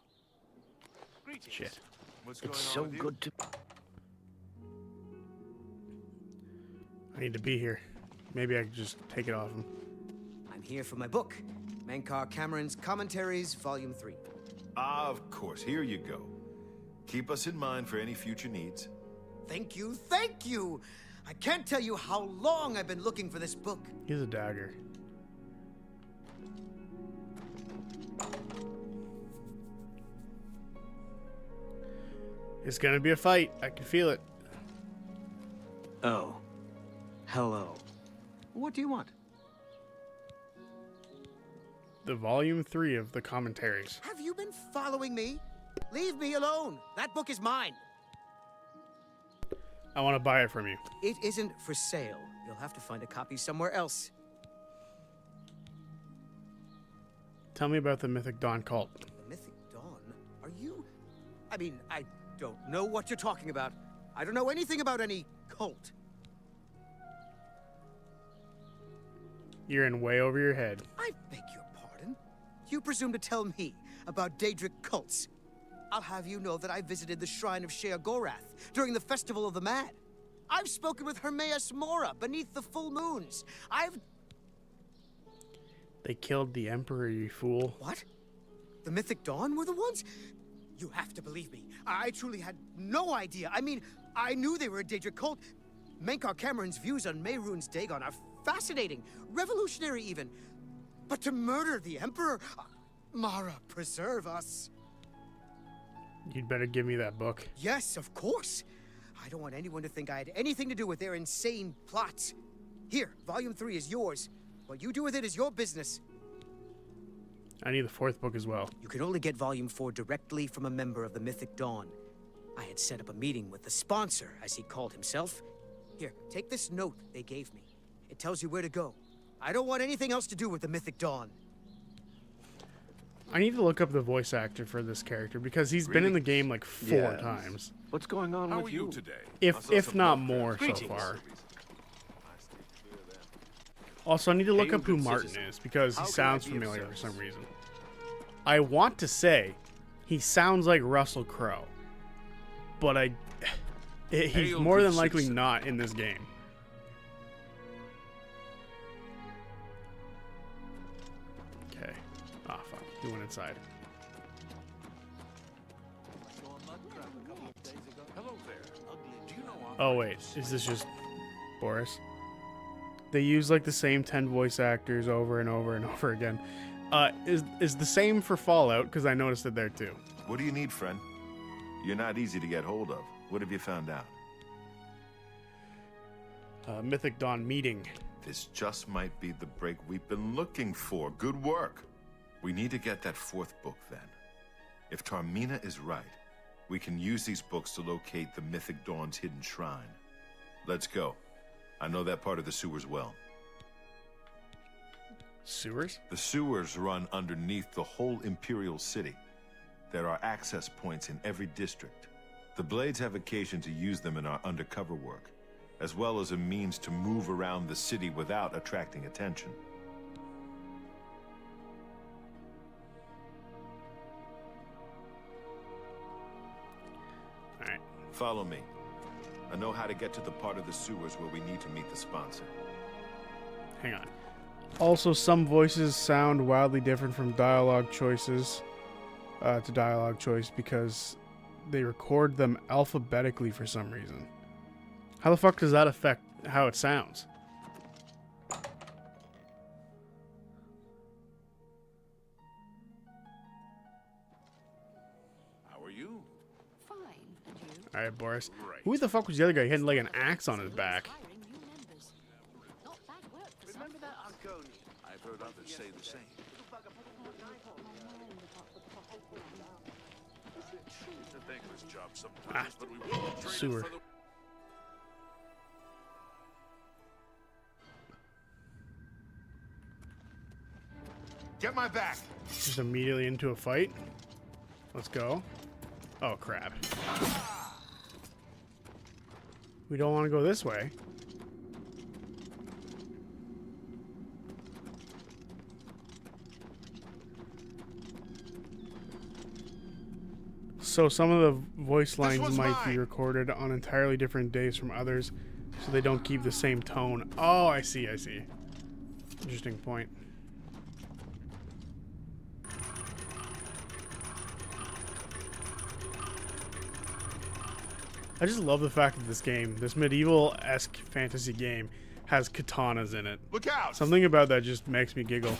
Shit. What's going It's on so with you? good to... I need to be here. Maybe I could just take it off him. I'm here for my book, Mankar Cameron's Commentaries, Volume 3. Ah, of course. Here you go. Keep us in mind for any future needs. Thank you, thank you! I can't tell you how long I've been looking for this book. He's a dagger. It's gonna be a fight. I can feel it. Oh. Hello. What do you want? The volume 3 of the commentaries. Have you been following me? Leave me alone. That book is mine. I want to buy it from you. It isn't for sale. You'll have to find a copy somewhere else. Tell me about the Mythic Dawn cult. The Mythic Dawn? Are you... I mean, I don't know what you're talking about. I don't know anything about any cult. You're in way over your head. I beg your pardon? You presume to tell me about Daedric cults? I'll have you know that I visited the shrine of Sheogorath during the Festival of the Mad. I've spoken with Hermaeus Mora beneath the full moons. They killed the Emperor, you fool. What? The Mythic Dawn were the ones? You have to believe me. I truly had no idea. I mean, I knew they were a Daedric cult. Menkar Cameron's views on Mehrunes Dagon are fascinating, revolutionary even. But to murder the Emperor? Mara, preserve us. You'd better give me that book. Yes, of course. I don't want anyone to think I had anything to do with their insane plots. Here, Volume 3 is yours. What you do with it is your business. I need the 4th book as well. You can only get Volume 4 directly from a member of the Mythic Dawn. I had set up a meeting with the sponsor, as he called himself. Here, take this note they gave me. It tells you where to go. I don't want anything else to do with the Mythic Dawn. I need to look up the voice actor for this character because he's been in the game like 4 times. What's going on with you today? If not more so far. Also, I need to look up who Martin is because he sounds familiar for some reason. I want to say he sounds like Russell Crowe, but he's more than likely not in this game. Okay. Ah, fuck. He went inside. Oh, wait. Is this just Boris? They use like the same 10 voice actors over and over and over again. Is the same for Fallout, because I noticed it there too. What do you need, friend? You're not easy to get hold of. What have you found out? Mythic Dawn meeting. This just might be the break we've been looking for. Good work. We need to get that 4th book then. If Tarmina is right, we can use these books to locate the Mythic Dawn's hidden shrine. Let's go. I know that part of the sewers well. Sewers? The sewers run underneath the whole Imperial City. There are access points in every district. The Blades have occasion to use them in our undercover work, as well as a means to move around the city without attracting attention. All right. Follow me. I know how to get to the part of the sewers where we need to meet the sponsor. Hang on. Also, some voices sound wildly different from dialogue choices to dialogue choice because they record them alphabetically for some reason. How the fuck does that affect how it sounds? How are you? Fine, and you? All right, Boris. Right. Who the fuck was the other guy? He had like an axe on his back. Hiring new members. Not bad work for some. Remember that Argoni? I've heard others say the same. It's a thankless job sometimes, but we will trade it sewer. for the... Get my back! Just immediately into a fight. Let's go. Oh, crap. We don't want to go this way. So some of the voice lines might be recorded on entirely different days from others, so they don't keep the same tone. Oh, I see, I see. Interesting point. I just love the fact that this game, this medieval-esque fantasy game, has katanas in it. Look out! Something about that just makes me giggle.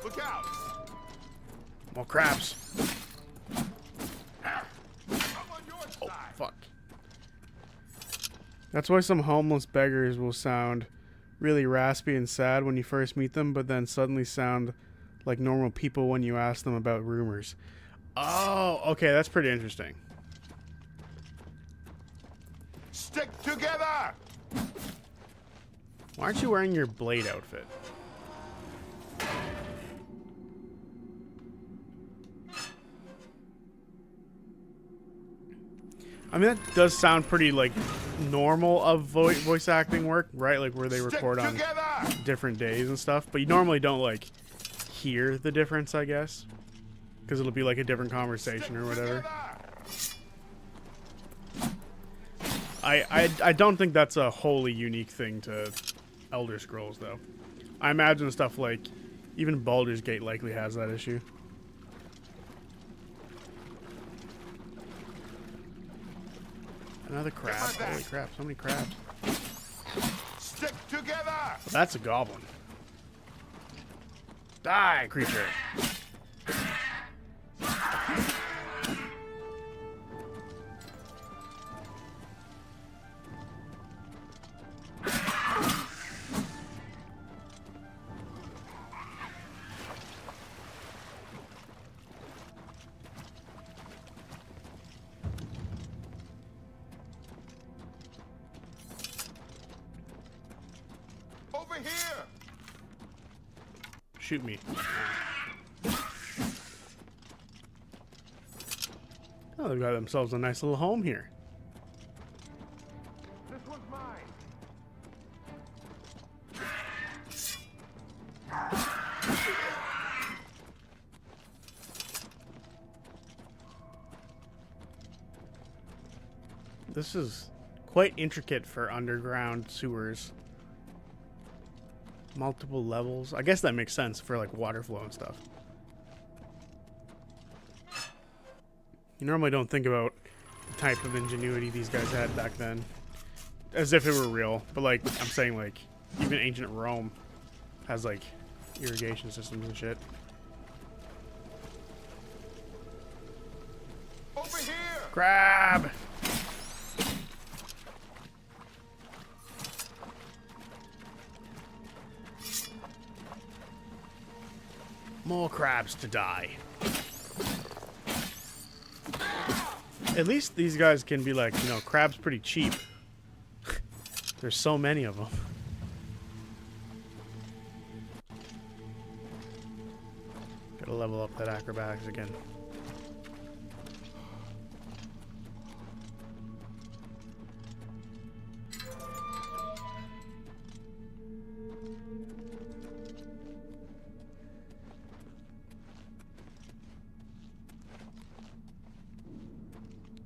Look out! More crabs. Oh, fuck. That's why some homeless beggars will sound really raspy and sad when you first meet them, but then suddenly sound like normal people when you ask them about rumors. Oh, okay, that's pretty interesting. Stick together! Why aren't you wearing your blade outfit? I mean, that does sound pretty, like, normal of voice acting work, right? Like, where they record on different days and stuff. But you normally don't, like, hear the difference, I guess. Because it'll be, like, a different conversation or whatever. I don't think that's a wholly unique thing to Elder Scrolls, though. I imagine stuff like, even Baldur's Gate likely has that issue. Another crab. Holy crap, so many crabs. Stick together! Well, that's a goblin. Die, creature. Over here! Shoot me. Oh, they've got themselves a nice little home here. This one's mine. This is quite intricate for underground sewers. Multiple levels. I guess that makes sense for like water flow and stuff. You normally don't think about the type of ingenuity these guys had back then as if it were real. But like, I'm saying, like, even ancient Rome has like irrigation systems and shit. Over here! Crab! More crabs to die. At least these guys can be like, you know, crab's pretty cheap. There's so many of them. Gotta level up that acrobatics again.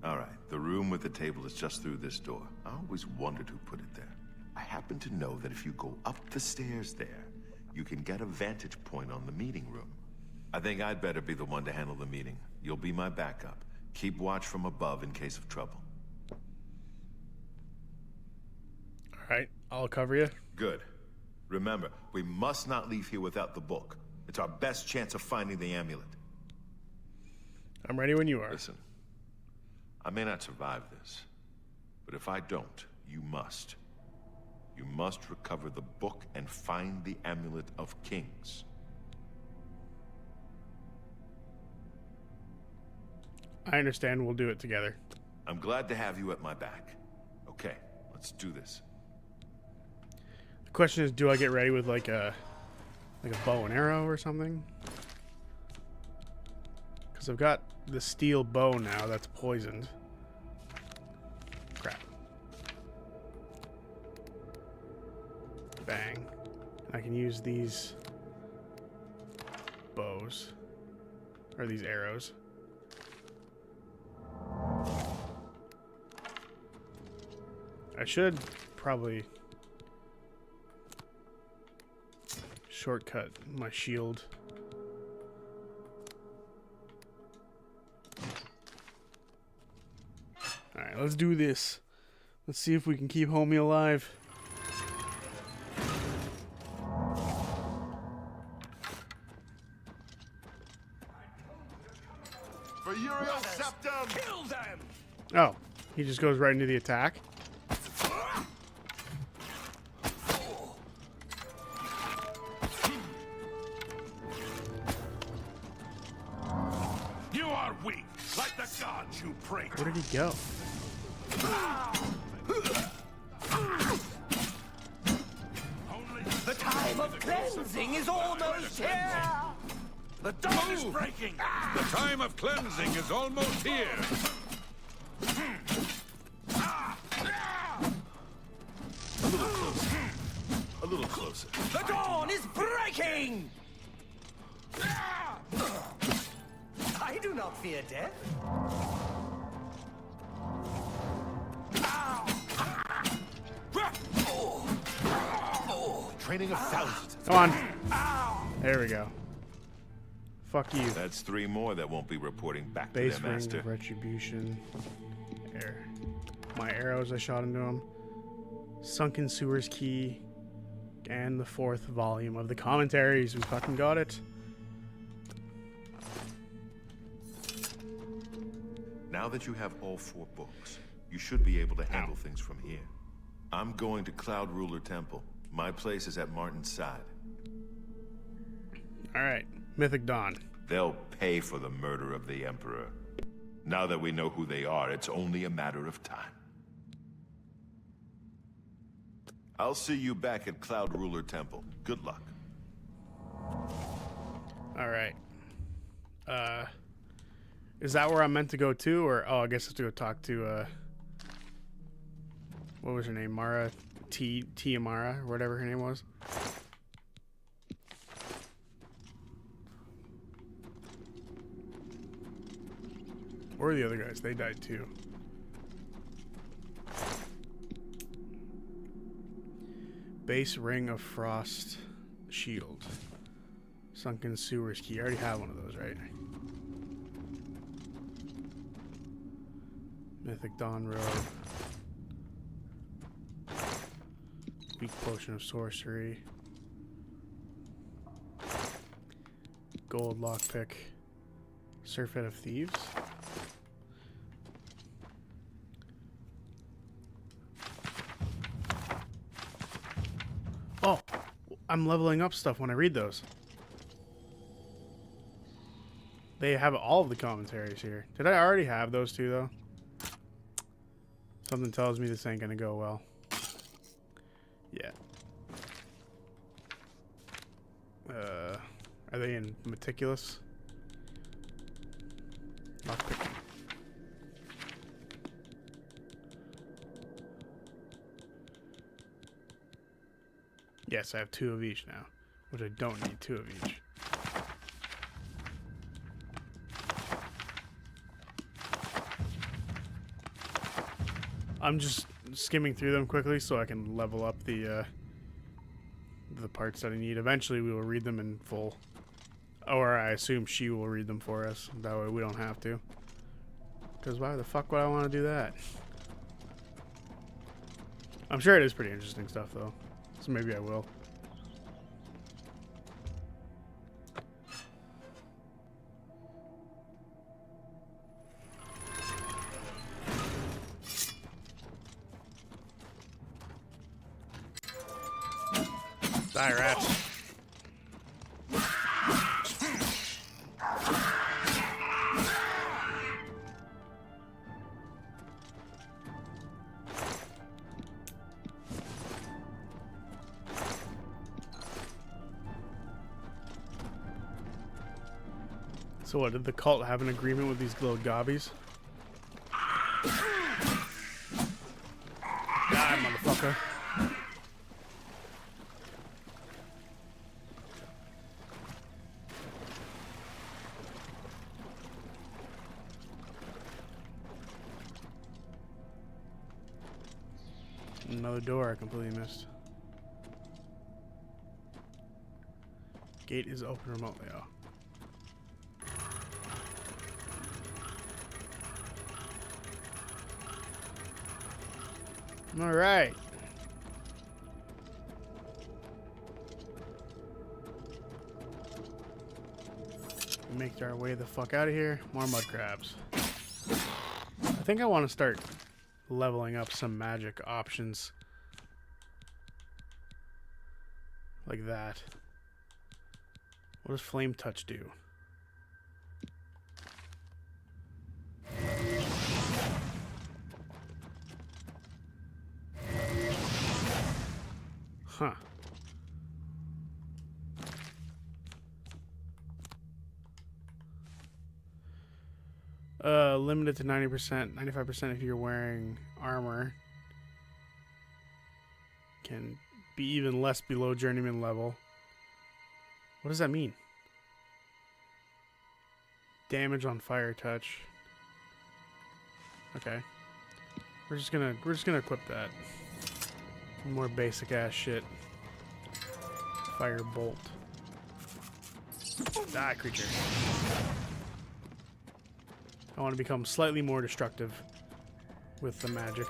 All right, the room with the table is just through this door. I always wondered who put it there. I happen to know that if you go up the stairs there, you can get a vantage point on the meeting room. I think I'd better be the one to handle the meeting. You'll be my backup. Keep watch from above in case of trouble. All right, I'll cover you. Good. Remember, we must not leave here without the book. It's our best chance of finding the amulet. I'm ready when you are. Listen, I may not survive this, but if I don't, you must. You must recover the book and find the Amulet of Kings. I understand. We'll do it together. I'm glad to have you at my back. Okay, let's do this. The question is, do I get ready with like a bow and arrow or something? Because I've got the steel bow now that's poisoned. Crap. Bang. I can use these bows. Or these arrows. I should probably shortcut my shield. Alright, let's do this. Let's see if we can keep homie alive. For Uriel Septum! Kill them! Oh, he just goes right into the attack. You are weak, like the gods you pray to. Where did he go? cleansing is almost here! The dawn is breaking! The time of cleansing is almost here! A little closer. A little closer. The dawn is breaking! I do not fear death. Training of thousands. Come on. There we go. Fuck you. That's 3 more that won't be reporting back to Base their ring master. of retribution. There. My arrows I shot into him. Sunken sewers key. And the 4th volume of the commentaries. We fucking got it. Now that you have all 4 books, you should be able to handle things from here. I'm going to Cloud Ruler Temple. My place is at Martin's side. Alright. Mythic Dawn. They'll pay for the murder of the Emperor. Now that we know who they are, it's only a matter of time. I'll see you back at Cloud Ruler Temple. Good luck. Alright. Is that where I'm meant to go to? Or, oh, I guess I have to go talk to, what was her name? Mara? Tiamara, or whatever her name was. Or the other guys, they died too. Base Ring of Frost Shield. Sunken Sewers Key. I already have one of those, right? Mythic Dawn Robe. Weak Potion of Sorcery. Gold Lockpick. Surfeit of Thieves. Oh, I'm leveling up stuff when I read those. They have all of the commentaries here. Did I already have those two, though? Something tells me this ain't gonna go well. Yeah. Are they in Meticulous? Lockpicking. Yes, I have 2 of each now, which I don't need 2 of each. I'm just skimming through them quickly so I can level up the parts that I need. Eventually we will read them in full. Or I assume she will read them for us. That way we don't have to. Because why the fuck would I want to do that? I'm sure it is pretty interesting stuff though. So maybe I will. Die, rats. So what, did the cult have an agreement with these little gobbies? Die, motherfucker. Another door I completely missed. Gate is open remotely. Oh. All right. We make our way the fuck out of here. More mud crabs. I think I want to start leveling up some magic options. Like that. What does Flame Touch do? Huh. Limited to 90%, 95% if you're wearing armor. Can be even less below journeyman level. What does that mean? Damage on fire touch. Okay. We're just gonna equip that. More basic ass shit. Fire bolt. Die, creature. I want to become slightly more destructive with the magic.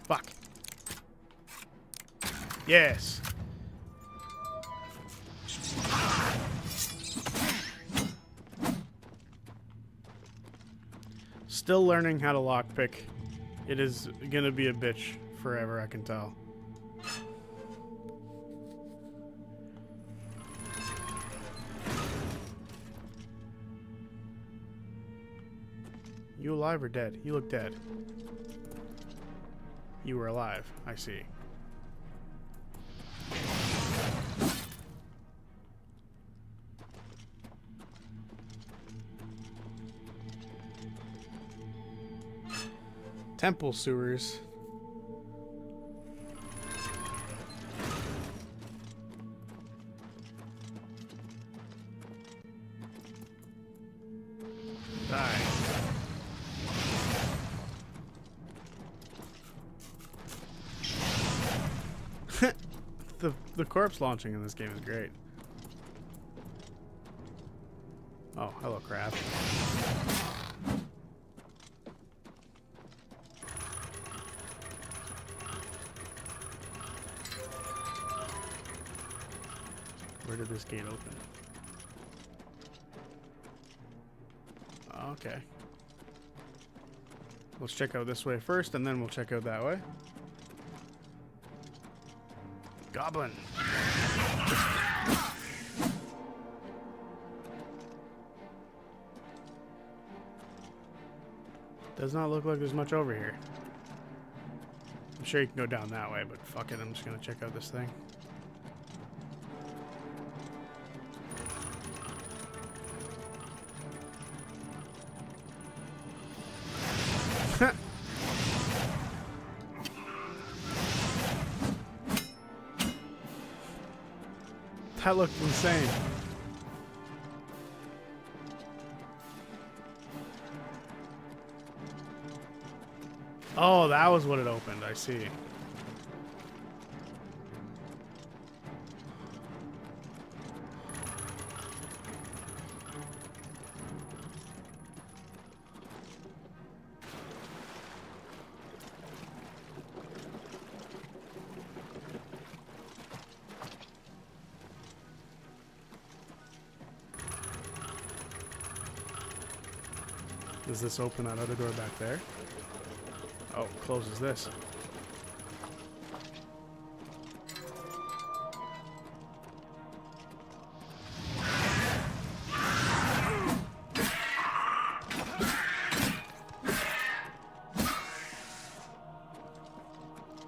Fuck. Yes. Still learning how to lockpick. It is gonna be a bitch forever, I can tell. You alive or dead? You look dead. You were alive, I see. Temple sewers. Die. The corpse launching in this game is great. Oh, hello, crab. Where did this gate open? Okay. Let's check out this way first, and then we'll check out that way. Goblin. Does not look like there's much over here. I'm sure you can go down that way, but fuck it, I'm just gonna check out this thing. That looked insane. Oh, that was what it opened. I see. Does this open that other door back there? Oh, closes this.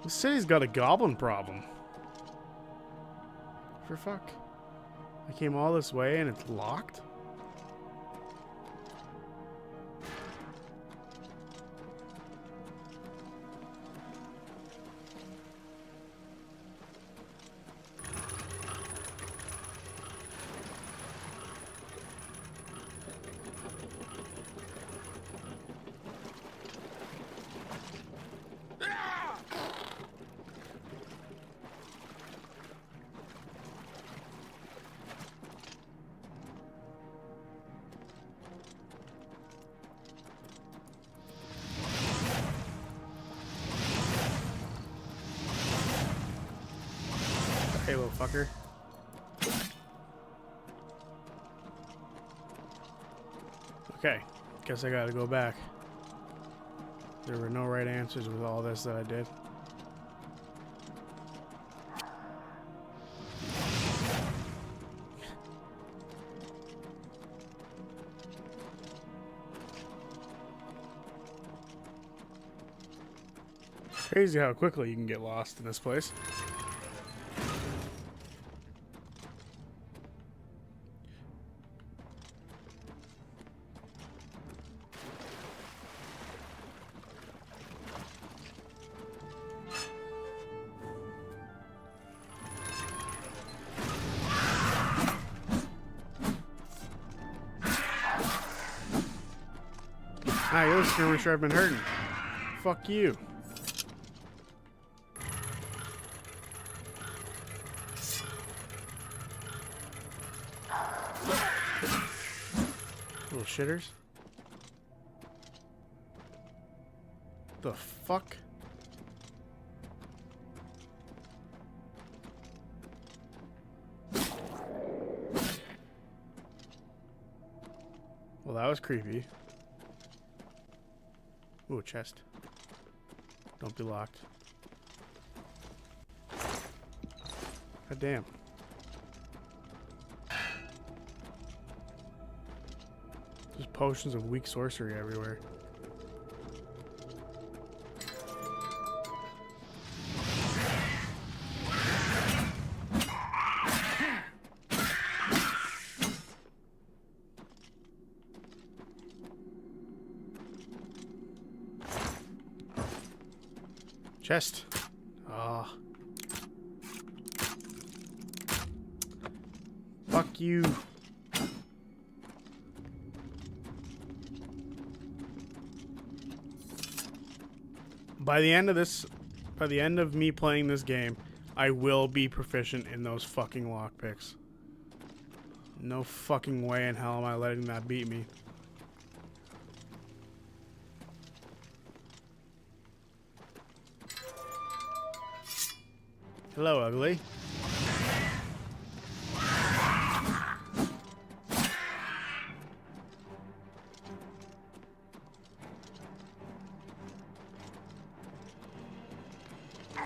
The city's got a goblin problem. For fuck. I came all this way and it's locked? Hey, little fucker. Okay, guess I gotta go back. There were no right answers with all this that I did. Crazy how quickly you can get lost in this place. Ah, you're the skirmisher I've been hurting. Fuck you. Little shitters. The fuck? Well, that was creepy. Ooh, a chest. Don't be locked. God damn. There's potions of weak sorcery everywhere. Chest. Ah. Fuck you. By the end of me playing this game, I will be proficient in those fucking lockpicks. No fucking way in hell am I letting that beat me. Hello, ugly.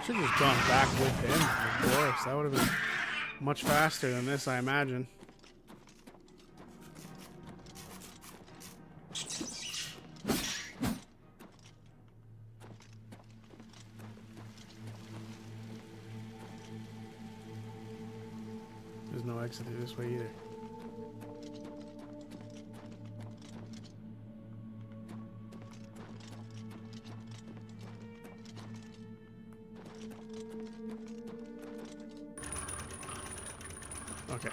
Should have just gone back with him, of course. That would have been much faster than this, I imagine. There's no exit this way either. Okay.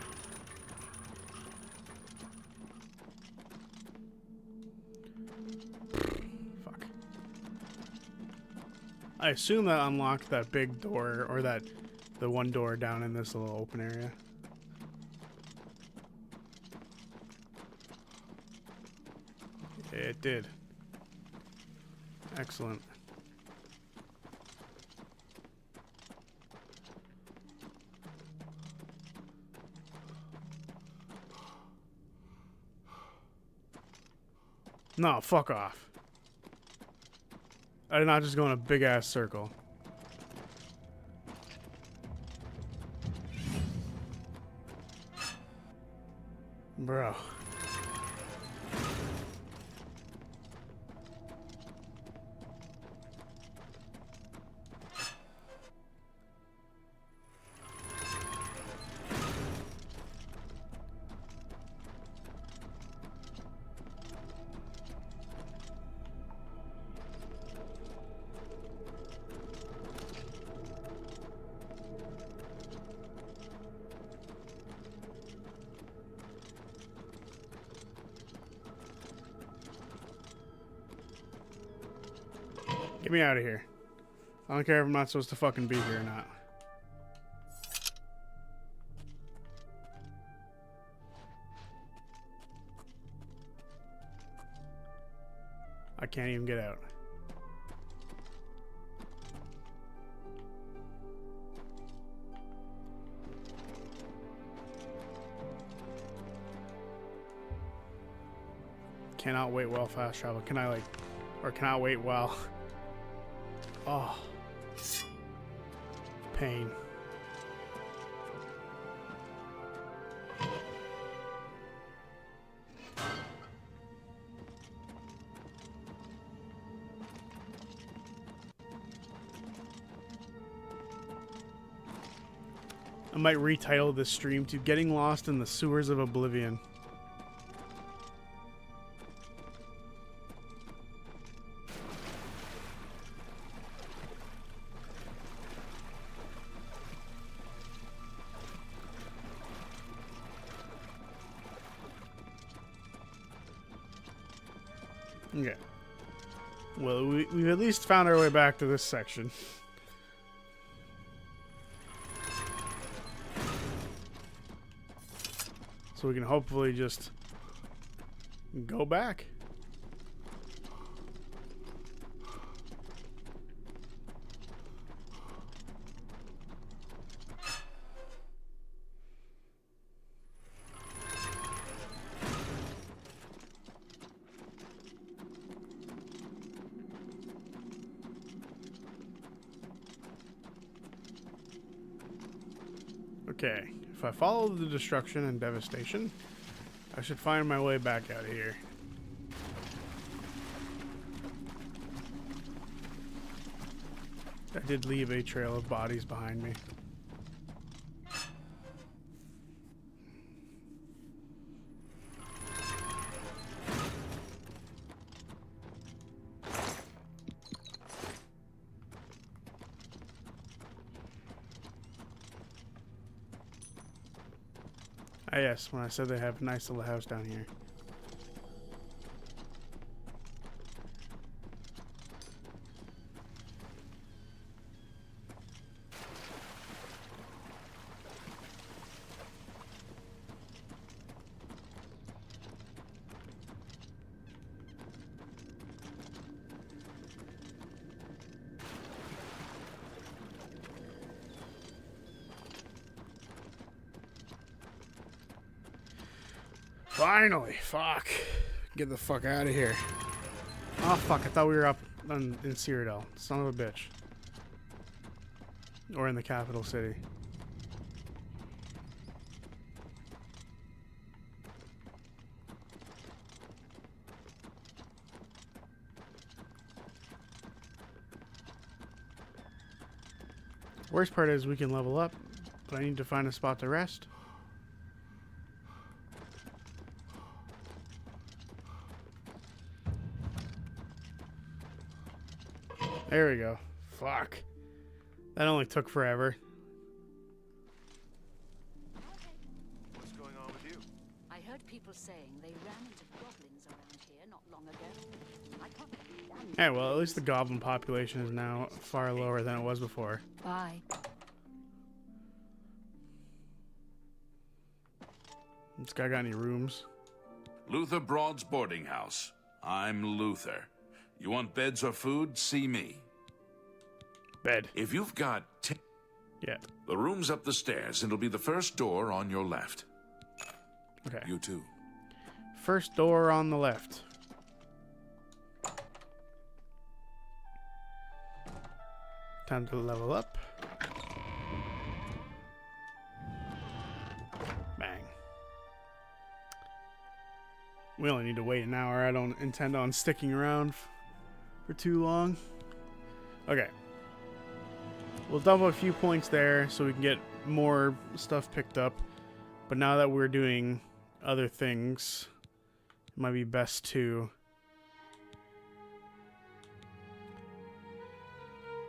Fuck. I assume that unlocked that big door, or the one door down in this little open area. It did. Excellent. No, fuck off. I did not just go in a big ass circle. Bro. Get me out of here. I don't care if I'm not supposed to fucking be here or not. I can't even get out. Cannot wait while fast travel. Can I or cannot wait while... Oh. Pain. I might retitle this stream to Getting Lost in the Sewers of Oblivion. Okay. Well, we've at least found our way back to this section. So we can hopefully just go back. Okay, if I follow the destruction and devastation, I should find my way back out of here. I did leave a trail of bodies behind me. Ah, yes, when I said they have a nice little house down here. Finally, fuck. Get the fuck out of here. Oh, fuck, I thought we were up in Cyrodiil. Son of a bitch. Or in the capital city. Worst part is we can level up, but I need to find a spot to rest. There we go. Fuck. That only took forever. What's going on with you? I heard people saying they ran into goblins around here not long ago. I can't stand Yeah, well, at least the goblin population is now far lower than it was before. Bye. This guy got any rooms? Luther Broad's boarding house. I'm Luther. You want beds or food? See me. Bed. If you've got... Yeah. The room's up the stairs, and it'll be the first door on your left. Okay. You too. First door on the left. Time to level up. Bang. We only need to wait an hour. I don't intend on sticking around for too long. Okay. We'll dump a few points there so we can get more stuff picked up. But now that we're doing other things, it might be best to...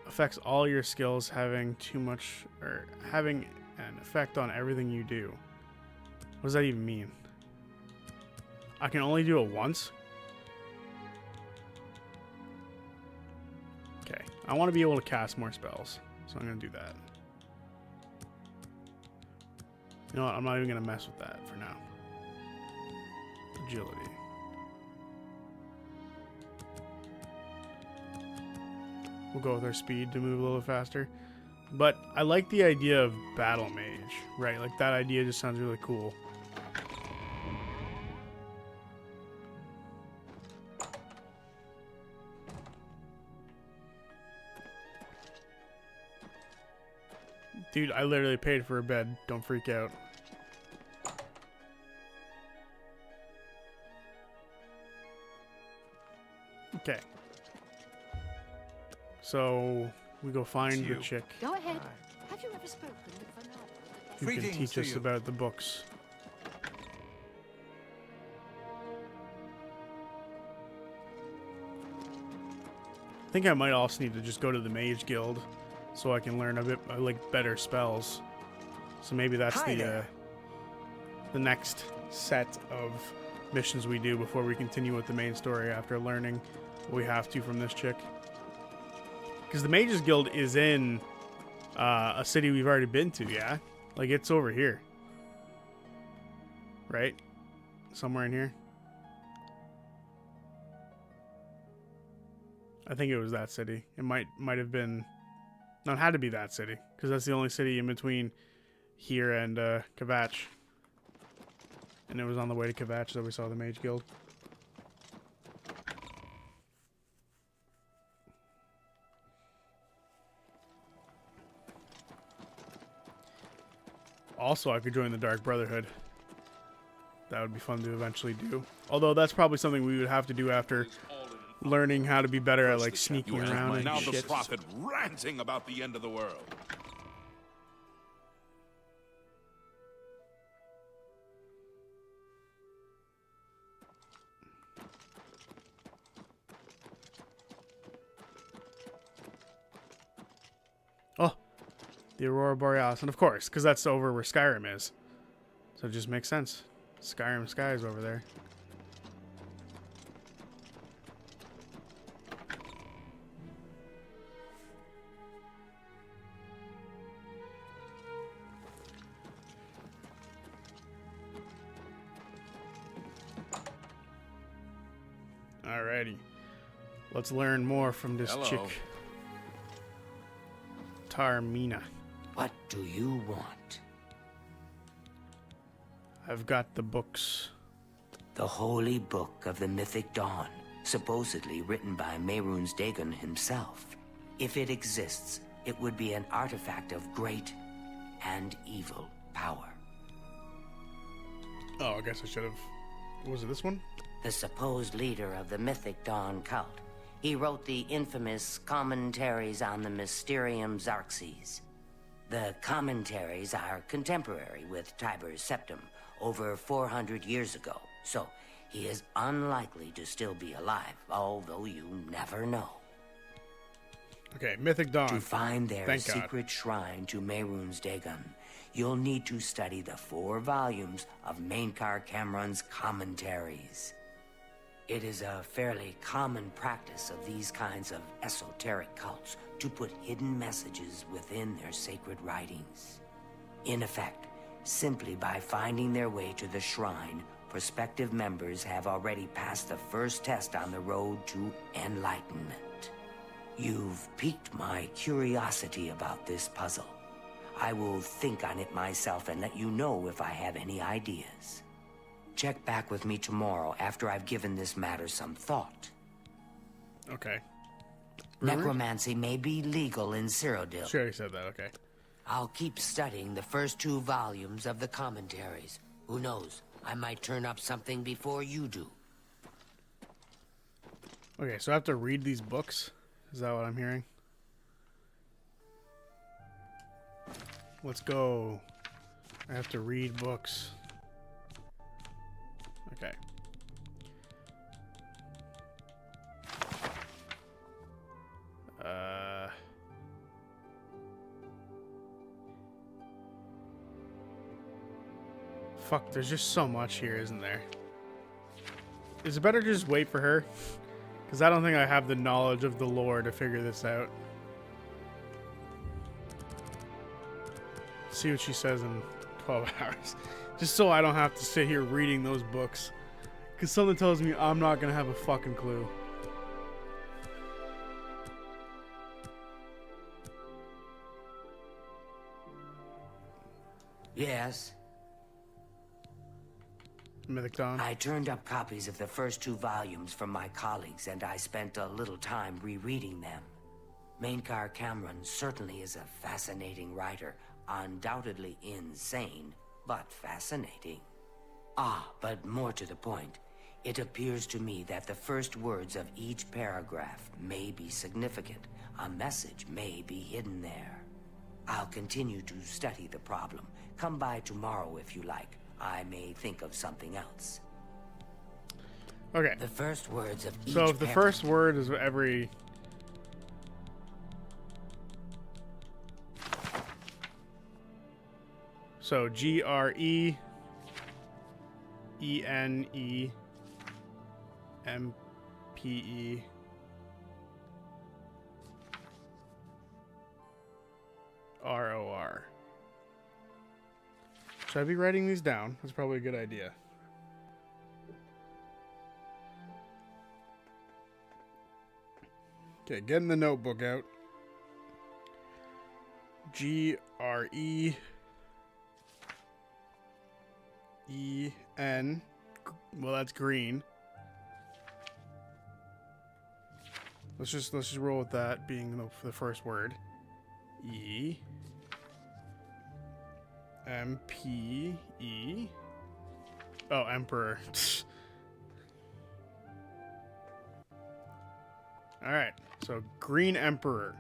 Affects all your skills having too much... or having an effect on everything you do. What does that even mean? I can only do it once? Okay. I want to be able to cast more spells. So I'm going to do that. You know what? I'm not even going to mess with that for now. Agility. We'll go with our speed to move a little faster. But I like the idea of Battle Mage, right? Like that idea just sounds really cool. Dude, I literally paid for a bed. Don't freak out. Okay. So, we go find the chick. Go ahead. Have you ever spoken with Fernando? who can Greetings teach to us you. about the books. I think I might also need to just go to the Mage Guild so I can learn a bit like better spells. So maybe that's the next set of missions we do before we continue with the main story after learning what we have to from this chick. Because the Mages Guild is in a city we've already been to, yeah? Like, it's over here. Right? Somewhere in here. I think it was that city. It might have been... No, it had to be that city. Because that's the only city in between here and Kvatch. And it was on the way to Kvatch that we saw the Mage Guild. Also, I could join the Dark Brotherhood. That would be fun to eventually do. Although that's probably something we would have to do after learning how to be better at like sneaking around and now shit. the prophet ranting about the end of the world. Oh, the Aurora Borealis. And of course, because that's over where Skyrim is. So it just makes sense. Skyrim Sky is over there. Alrighty. Let's learn more from this chick. Tarmina. What do you want? I've got the books. The Holy Book of the Mythic Dawn, supposedly written by Mehrunes Dagon himself. If it exists, it would be an artifact of great and evil power. Oh, I guess I should have... Was it this one? The supposed leader of the Mythic Dawn cult. He wrote the infamous Commentaries on the Mysterium Xarxes. The commentaries are contemporary with Tiber's Septim, over 400 years ago, so he is unlikely to still be alive, although you never know. Okay, Mythic Dawn. To find their Thank God. secret shrine to Mehrunes Dagon, you'll need to study the 4 volumes of Mainkar Cameron's commentaries. It is a fairly common practice of these kinds of esoteric cults to put hidden messages within their sacred writings. In effect, simply by finding their way to the shrine, prospective members have already passed the first test on the road to enlightenment. You've piqued my curiosity about this puzzle. I will think on it myself and let you know if I have any ideas. Check back with me tomorrow after I've given this matter some thought. Okay. Necromancy may be legal in Cyrodiil. She already said that, okay. I'll keep studying the first 2 volumes of the commentaries. Who knows? I might turn up something before you do. Okay, so I have to read these books? Is that what I'm hearing? Let's go. I have to read books. Okay. Fuck, there's just so much here, isn't there? Is it better to just wait for her? Because I don't think I have the knowledge of the lore to figure this out. See what she says in 12 hours. Just so I don't have to sit here reading those books. Because something tells me I'm not going to have a fucking clue. Yes? Mythic Dawn. I turned up copies of the first 2 volumes from my colleagues, and I spent a little time rereading them. Mainkar Cameron certainly is a fascinating writer, undoubtedly insane, but fascinating. Ah, but more to the point, it appears to me that the first words of each paragraph may be significant. A message may be hidden there. I'll continue to study the problem. Come by tomorrow if you like. I may think of something else. Okay. The first words of each So if the first word is every... So GRENEMPEROR. Should I be writing these down? That's probably a good idea. Okay, getting the notebook out. GREEN. Well, that's green. Let's just roll with that being the first word. EMPE. Oh, Emperor. All right. So Green Emperor.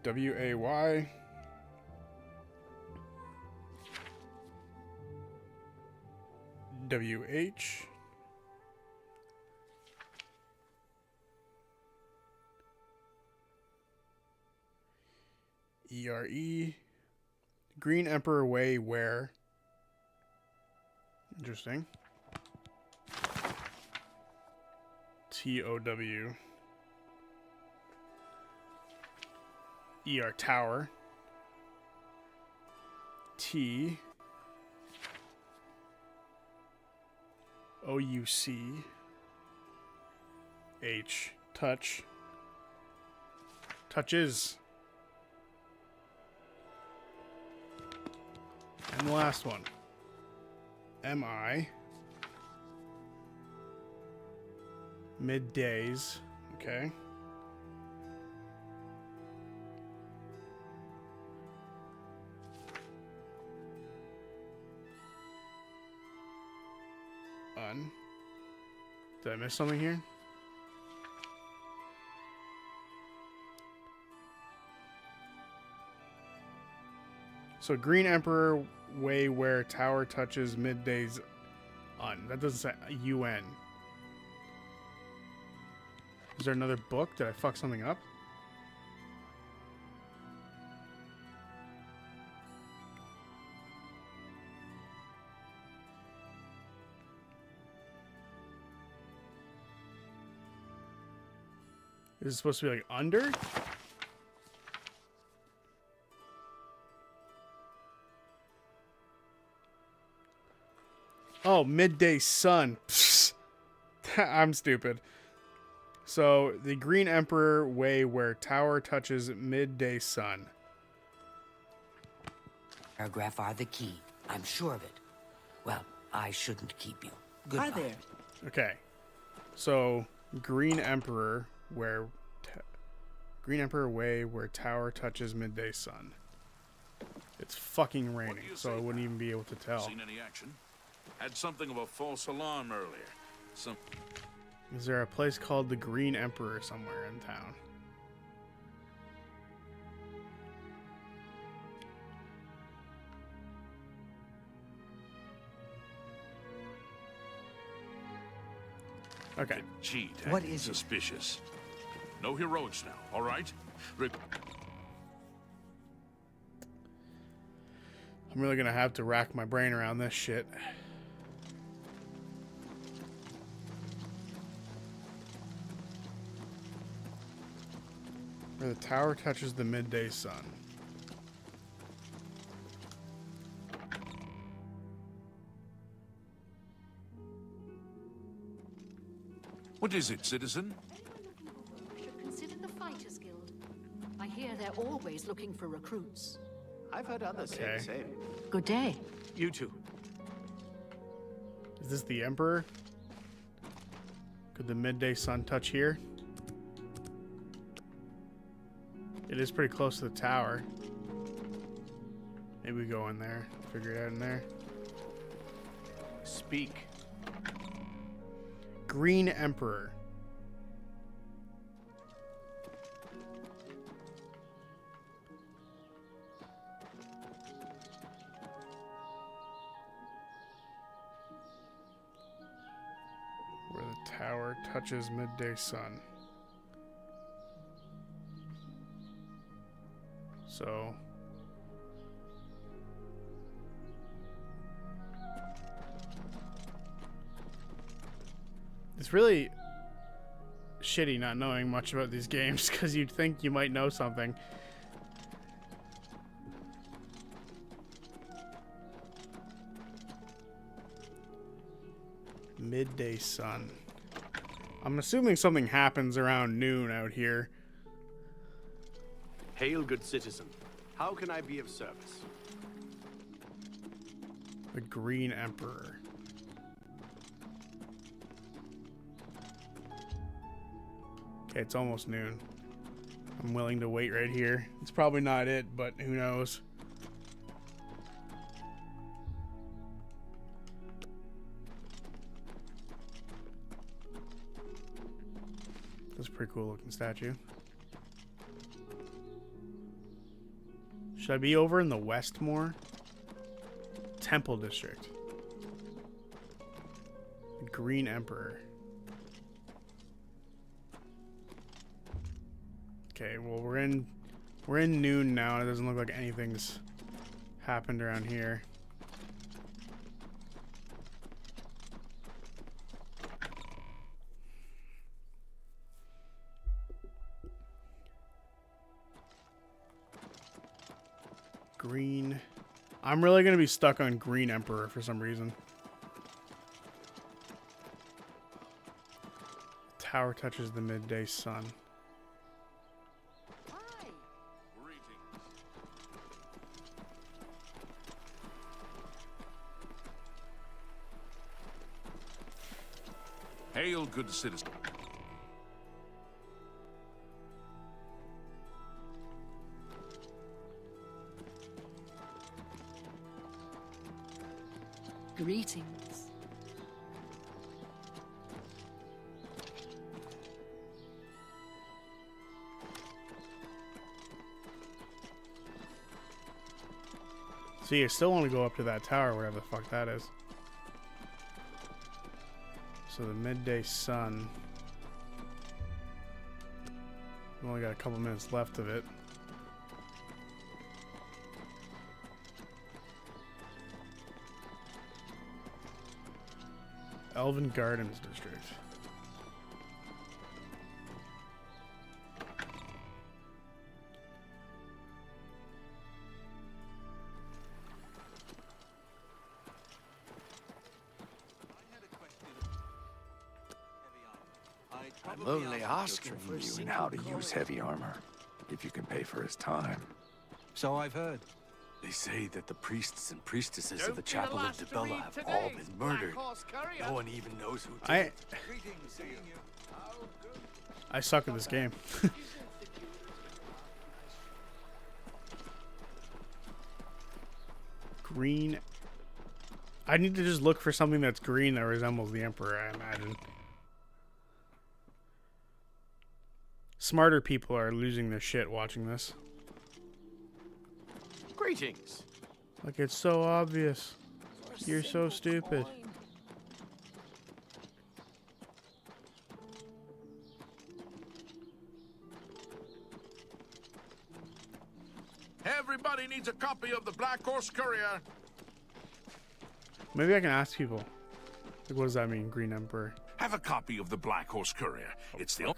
WAY. WH. ERE. Green Emperor Way where. Interesting. TOW. Tower. T. OUC. H. Touch. Touches. And the last one. MI. Middays. Okay. Did I miss something here? So Green Emperor Way where tower touches middays on. That doesn't say UN. Is there another book? Did I fuck something up? Is it supposed to be like under? Oh, midday sun. I'm stupid. So, the Green Emperor Way where tower touches midday sun. Paragraph are the key. I'm sure of it. Well, I shouldn't keep you. Goodbye. Hi there. Okay. So, Green Emperor where... Green Emperor Way where tower touches midday sun. It's fucking raining, so I wouldn't even be able to tell. Seen any action? Had something of a false alarm earlier. Is there a place called the Green Emperor somewhere in town? Okay. Cheat. What is it? Suspicious. No heroics now, all right? I'm really gonna have to rack my brain around this shit. Where the tower touches the midday sun. What is it, citizen? Should consider the Fighters Guild. I hear they're always looking for recruits. I've heard others say the same. Good day. You too. Is this the Emperor? Could the midday sun touch here? It is pretty close to the tower. Maybe we go in there. Figure it out in there. Speak. Green Emperor. touches midday sun. So it's really shitty not knowing much about these games because you'd think you might know something. Midday sun. I'm assuming something happens around noon out here. Hail, good citizen. How can I be of service? The Green Emperor. Okay, it's almost noon. I'm willing to wait right here. It's probably not it, but who knows? That's a pretty cool looking statue. Should I be over in the west more? Temple District. The Green Emperor. Okay, well we're in noon now and it doesn't look like anything's happened around here. Green. I'm really gonna be stuck on Green Emperor for some reason. Tower touches the midday sun. Hail, good citizen. Greetings. See, I still want to go up to that tower, whatever the fuck that is. So the midday sun. We've only got a couple minutes left of it. Elven Gardens District. I'm only asking you in how to use heavy armor, if you can pay for his time. So I've heard. They say that the priests and priestesses of the Chapel of Dibella have all been murdered. No one even knows who did it. I suck at this game. Green. I need to just look for something that's green that resembles the Emperor, I imagine. Smarter people are losing their shit watching this. Greetings. Like, it's so obvious. You're so stupid. Everybody needs a copy of the Black Horse Courier. Maybe I can ask people. Like, what does that mean, Green Emperor? Have a copy of the Black Horse Courier. It's the... God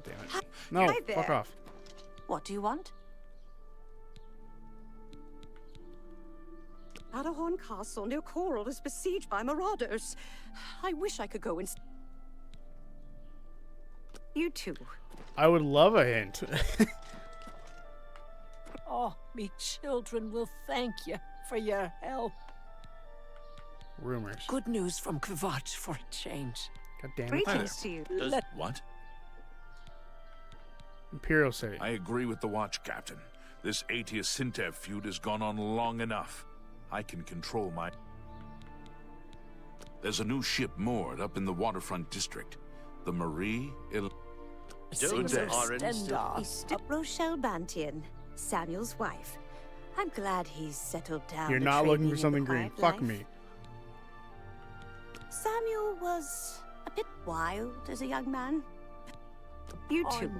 damn it. No, Hi there. fuck off. What do you want? Adahorn Castle near Coral is besieged by marauders. I wish I could go and... You too. I would love a hint. Oh, me children will thank you for your help. Rumors. Good news from Kvatch for a change. God damn it. Greetings to you. What? Imperial City. I agree with the Watch, Captain. This Aetius-Sintev feud has gone on long enough. I can control my... There's a new ship moored up in the waterfront district. The Marie... Rochelle Bantian, Samuel's wife. I'm glad he's settled down. You're not looking for something green. Fuck me. Samuel was A bit wild as a young man. You too.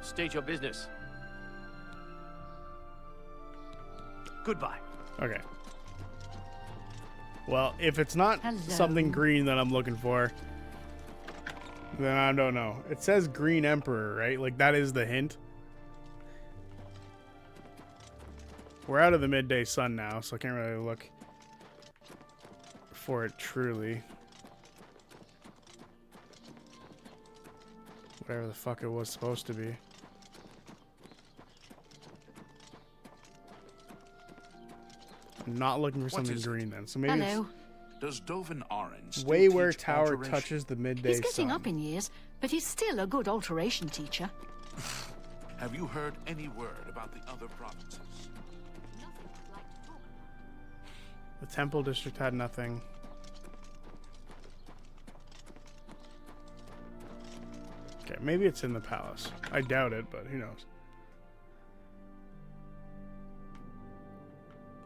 State your business. Goodbye. Okay. Well, if it's not something green that I'm looking for, then I don't know. It says Green Emperor, right? Like, that is the hint. We're out of the midday sun now, so I can't really look for it truly. Whatever the fuck it was supposed to be. I'm not looking for something green then, so maybe Hello. Does Dovin Orange way where tower touches the midday sun. He's getting up in years, but he's still a good alteration teacher. Have you heard any word about the other provinces? The temple district had nothing. Okay, maybe it's in the palace. I doubt it, but who knows.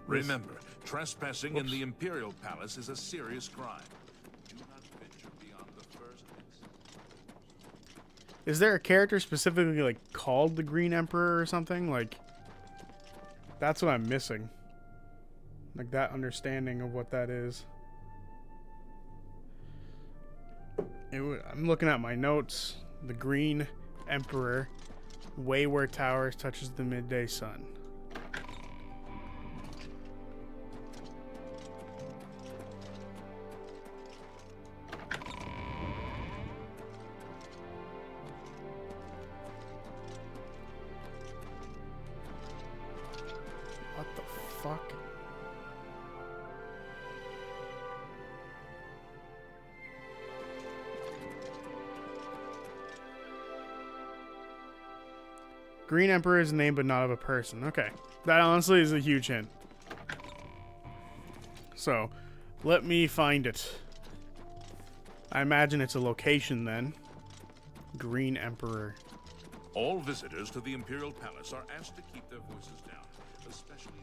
Remember, trespassing in the Imperial Palace is a serious crime. Do not venture beyond the first Is there a character specifically like called the Green Emperor or something? Like, that's what I'm missing. Like that understanding of what that is. I'm looking at my notes. The Green Emperor, way where towers touches the midday sun. What the fuck? Green Emperor is a name but not of a person. Okay. That honestly is a huge hint. So, let me find it. I imagine it's a location then. Green Emperor. All visitors to the Imperial Palace are asked to keep their voices down, especially...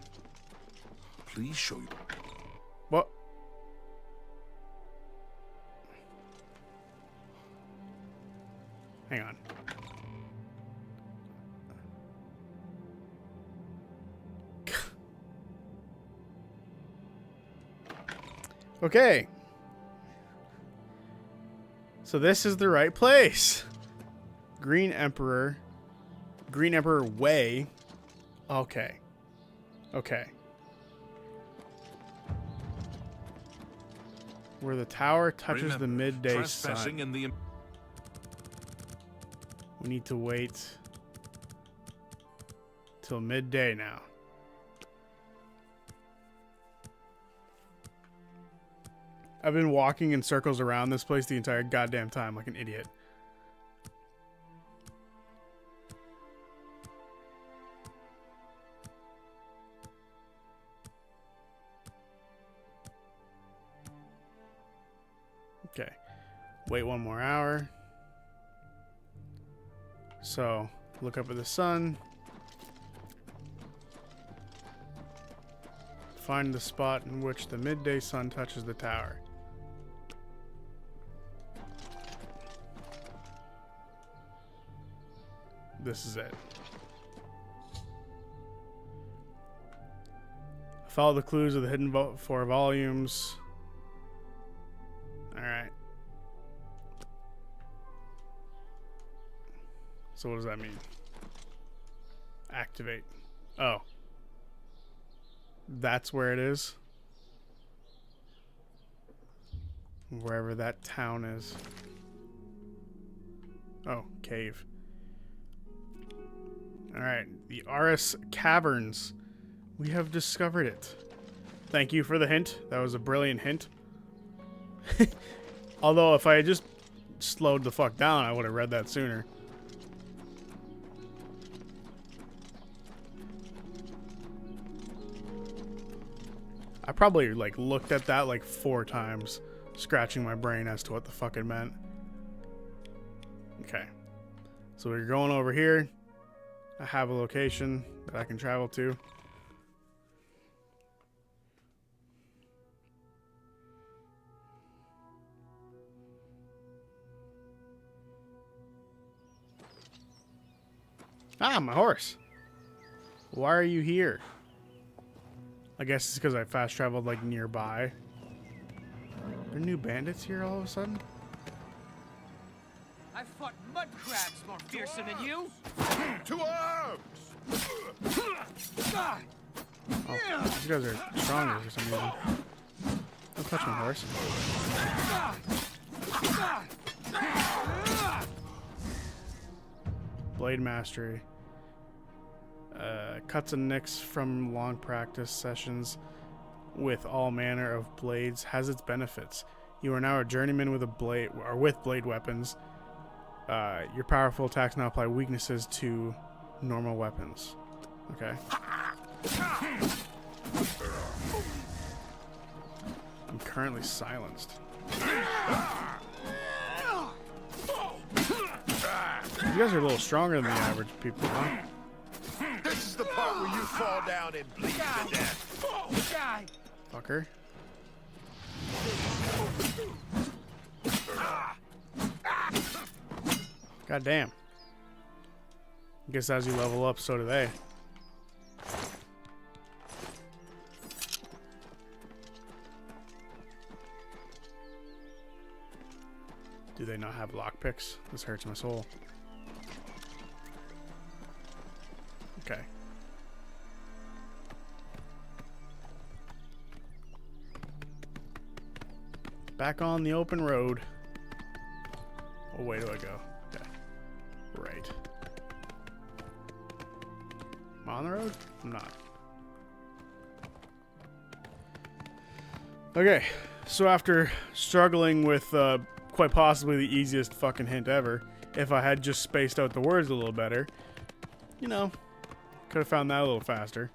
Please show you... What? Hang on. Okay. So this is the right place. Green Emperor. Green Emperor Way. Okay. Okay. Where the tower touches the midday sun. In the... We need to wait till midday now. I've been walking in circles around this place the entire goddamn time like an idiot. Okay. Wait one more hour. So, look up at the sun. Find the spot in which the midday sun touches the tower. This is it. Follow the clues of the hidden four volumes. Alright. So what does that mean? Activate. Oh. That's where it is. Wherever that town is. Oh, cave. Alright, the Aris Caverns. We have discovered it. Thank you for the hint. That was a brilliant hint. Although, if I had just slowed the fuck down, I would have read that sooner. I probably, like, looked at that, like, 4 times, scratching my brain as to what the fuck it meant. Okay. So we're going over here. I have a location that I can travel to. Ah, my horse. Why are you here? I guess it's because I fast traveled like nearby. Are there new bandits here all of a sudden? I fought mud crabs more fearsome than you. To arms! Oh, these guys are stronger for some reason. Don't touch my horse. Blade mastery. Cuts and nicks from long practice sessions with all manner of blades has its benefits. You are now a journeyman with a blade or with blade weapons. Your powerful attacks now apply weaknesses to normal weapons. Okay. I'm currently silenced. You guys are a little stronger than the average people, huh? This is the part where you fall down and bleed to death. Fucker. God damn. I guess as you level up, so do they. Do they not have lockpicks? This hurts my soul. Okay. Back on the open road. Oh, where do I go? Okay. Right. Am I on the road? I'm not. Okay. So after struggling with quite possibly the easiest fucking hint ever, if I had just spaced out the words a little better, you know, could have found that a little faster.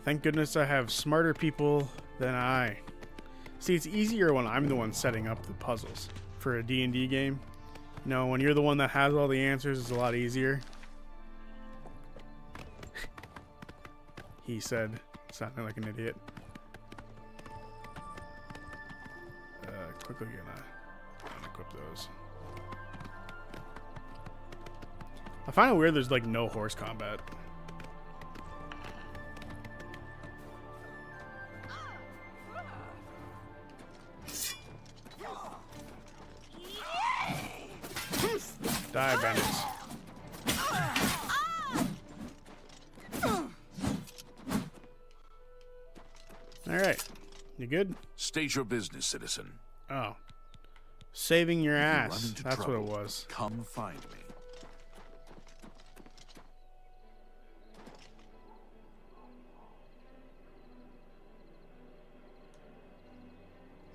Thank goodness I have smarter people than I. See, it's easier when I'm the one setting up the puzzles for a D&D game. You know, when you're the one that has all the answers, it's a lot easier. He said, sounding like an idiot. Quickly gonna unequip those. I find it weird there's like no horse combat. Die, bandits. Alright. You good? State your business, citizen. Oh. Saving your If you run ass. into That's trouble, what it was. Come find me.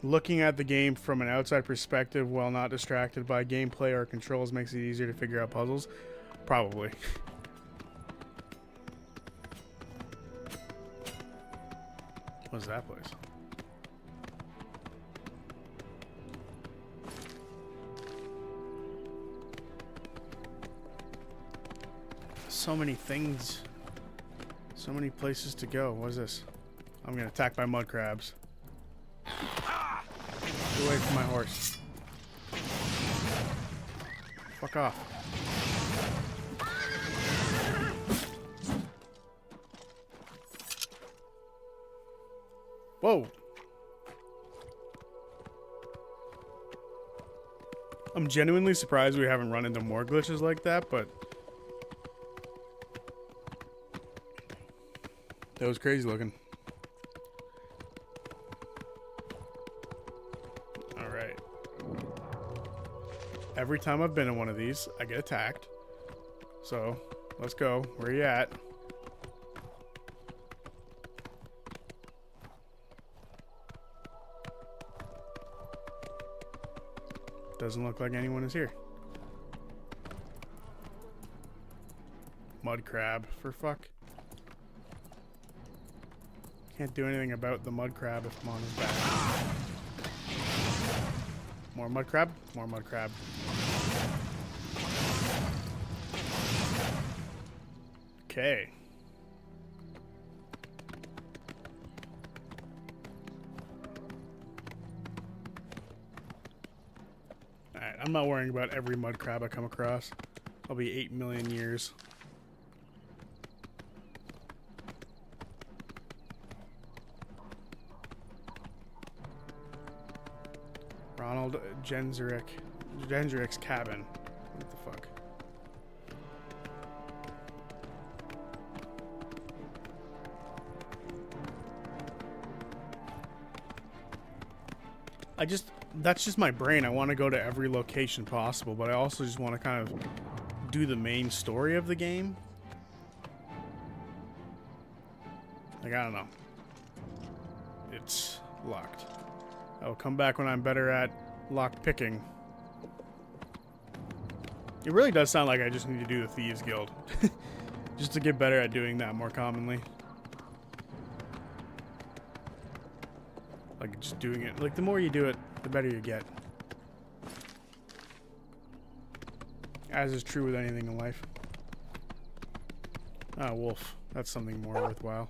Looking at the game from an outside perspective while not distracted by gameplay or controls makes it easier to figure out puzzles? Probably. What's that place? So many things. So many places to go. What is this? I'm gonna attack by mud crabs. Get away from my horse. Fuck off. Whoa. I'm genuinely surprised we haven't run into more glitches like that, but that was crazy looking. Alright. Every time I've been in one of these, I get attacked. So, let's go. Where are you at? Doesn't look like anyone is here. Mud crab, for fuck. Can't do anything about the mud crab if I'm on his back. More mud crab? More mud crab. Okay. I'm not worrying about every mud crab I come across. I'll be 8 million years. Ronald Genzerik's cabin. What the fuck? That's just my brain. I want to go to every location possible, but I also just want to kind of do the main story of the game. Like, I don't know. It's locked. I'll come back when I'm better at lock picking. It really does sound like I just need to do the Thieves Guild. Just to get better at doing that more commonly. Like, just doing it. Like, the more you do it, the better you get. As is true with anything in life. Ah, wolf. That's something more worthwhile.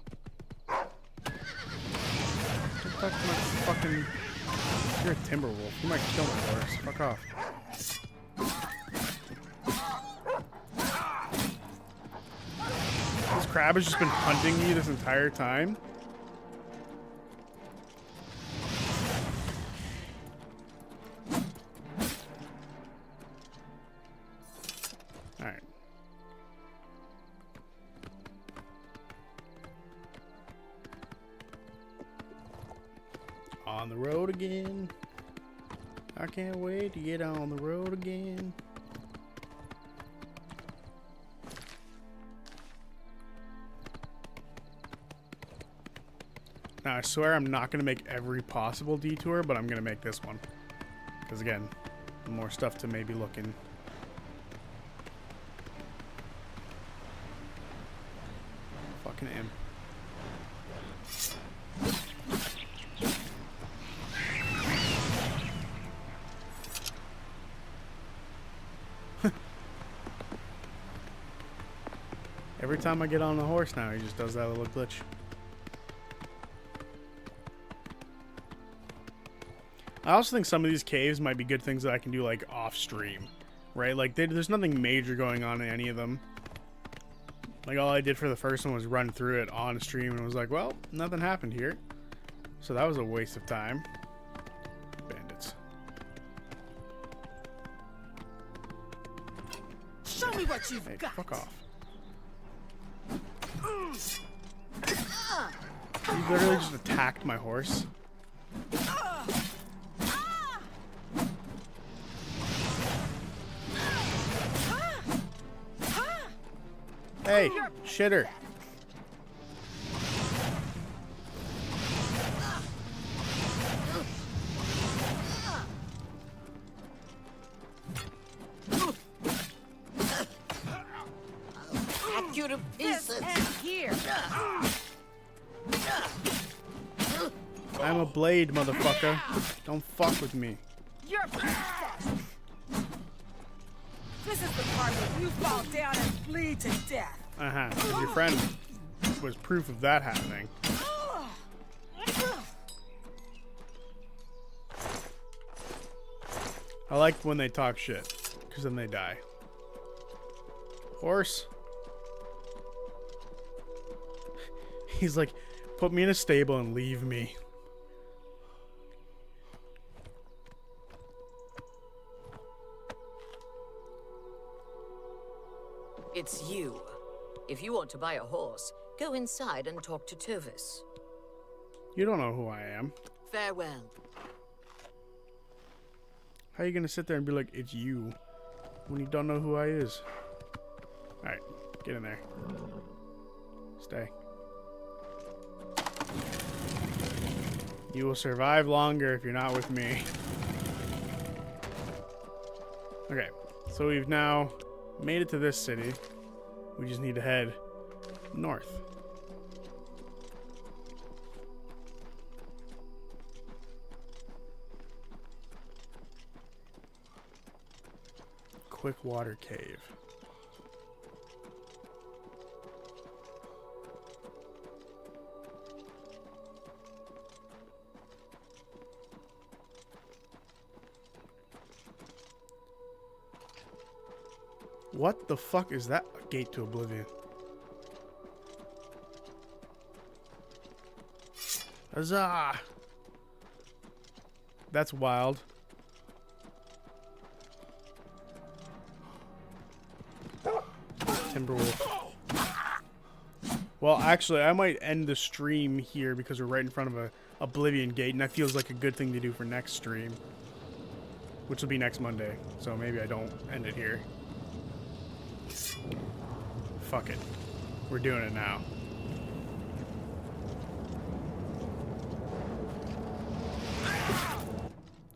That's my fucking... You're a timber wolf. You might kill my horse. Fuck off. This crab has just been hunting me this entire time. Alright. On the road again. I can't wait to get on the road again. Now, I swear I'm not going to make every possible detour, but I'm going to make this one. Because, again, more stuff to maybe look in. Fucking imp. Every time I get on the horse now, he just does that little glitch. I also think some of these caves might be good things that I can do, like, off-stream. Right? Like, there's nothing major going on in any of them. Like, all I did for the first one was run through it on stream, and was like, well, nothing happened here. So that was a waste of time. Bandits. Show me what you've got. Fuck off. You literally just attacked my horse. Hey, shitter. Hack you to pieces. Here. I'm a blade, motherfucker. Don't fuck with me. You're This is the part where you fall down and bleed to death. Uh-huh. Your friend was proof of that happening. I like when they talk shit, because then they die. Horse. He's like, put me in a stable and leave me. It's you. If you want to buy a horse, go inside and talk to Tovis. You don't know who I am. Farewell. How are you gonna sit there and be like, it's you, when you don't know who I is? Alright, get in there. Stay. You will survive longer if you're not with me. Okay, so we've now made it to this city. We just need to head north. Quick water cave. What the fuck is that? A gate to Oblivion. Huzzah! That's wild. Timberwolf. Well, actually, I might end the stream here because we're right in front of a Oblivion gate, and that feels like a good thing to do for next stream, which will be next Monday. So maybe I don't end it here. Fuck it. We're doing it now.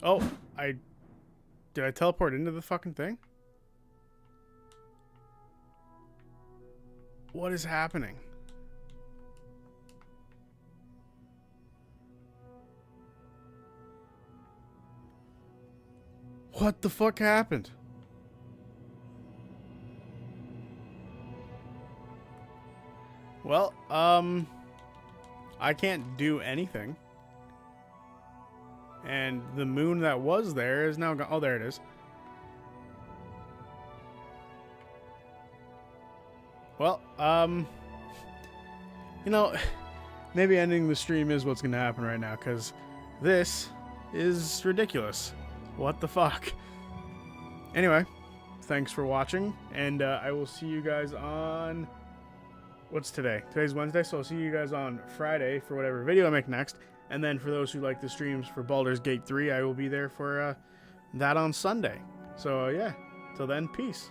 Oh, did I teleport into the fucking thing? What is happening? What the fuck happened? Well, I can't do anything. And the moon that was there is now gone. Oh, there it is. Well, you know, maybe ending the stream is what's going to happen right now, because this is ridiculous. What the fuck? Anyway, thanks for watching, and I will see you guys on... What's today? Today's Wednesday, so I'll see you guys on Friday for whatever video I make next. And then for those who like the streams for Baldur's Gate 3, I will be there for that on Sunday. So, yeah. Till then, peace.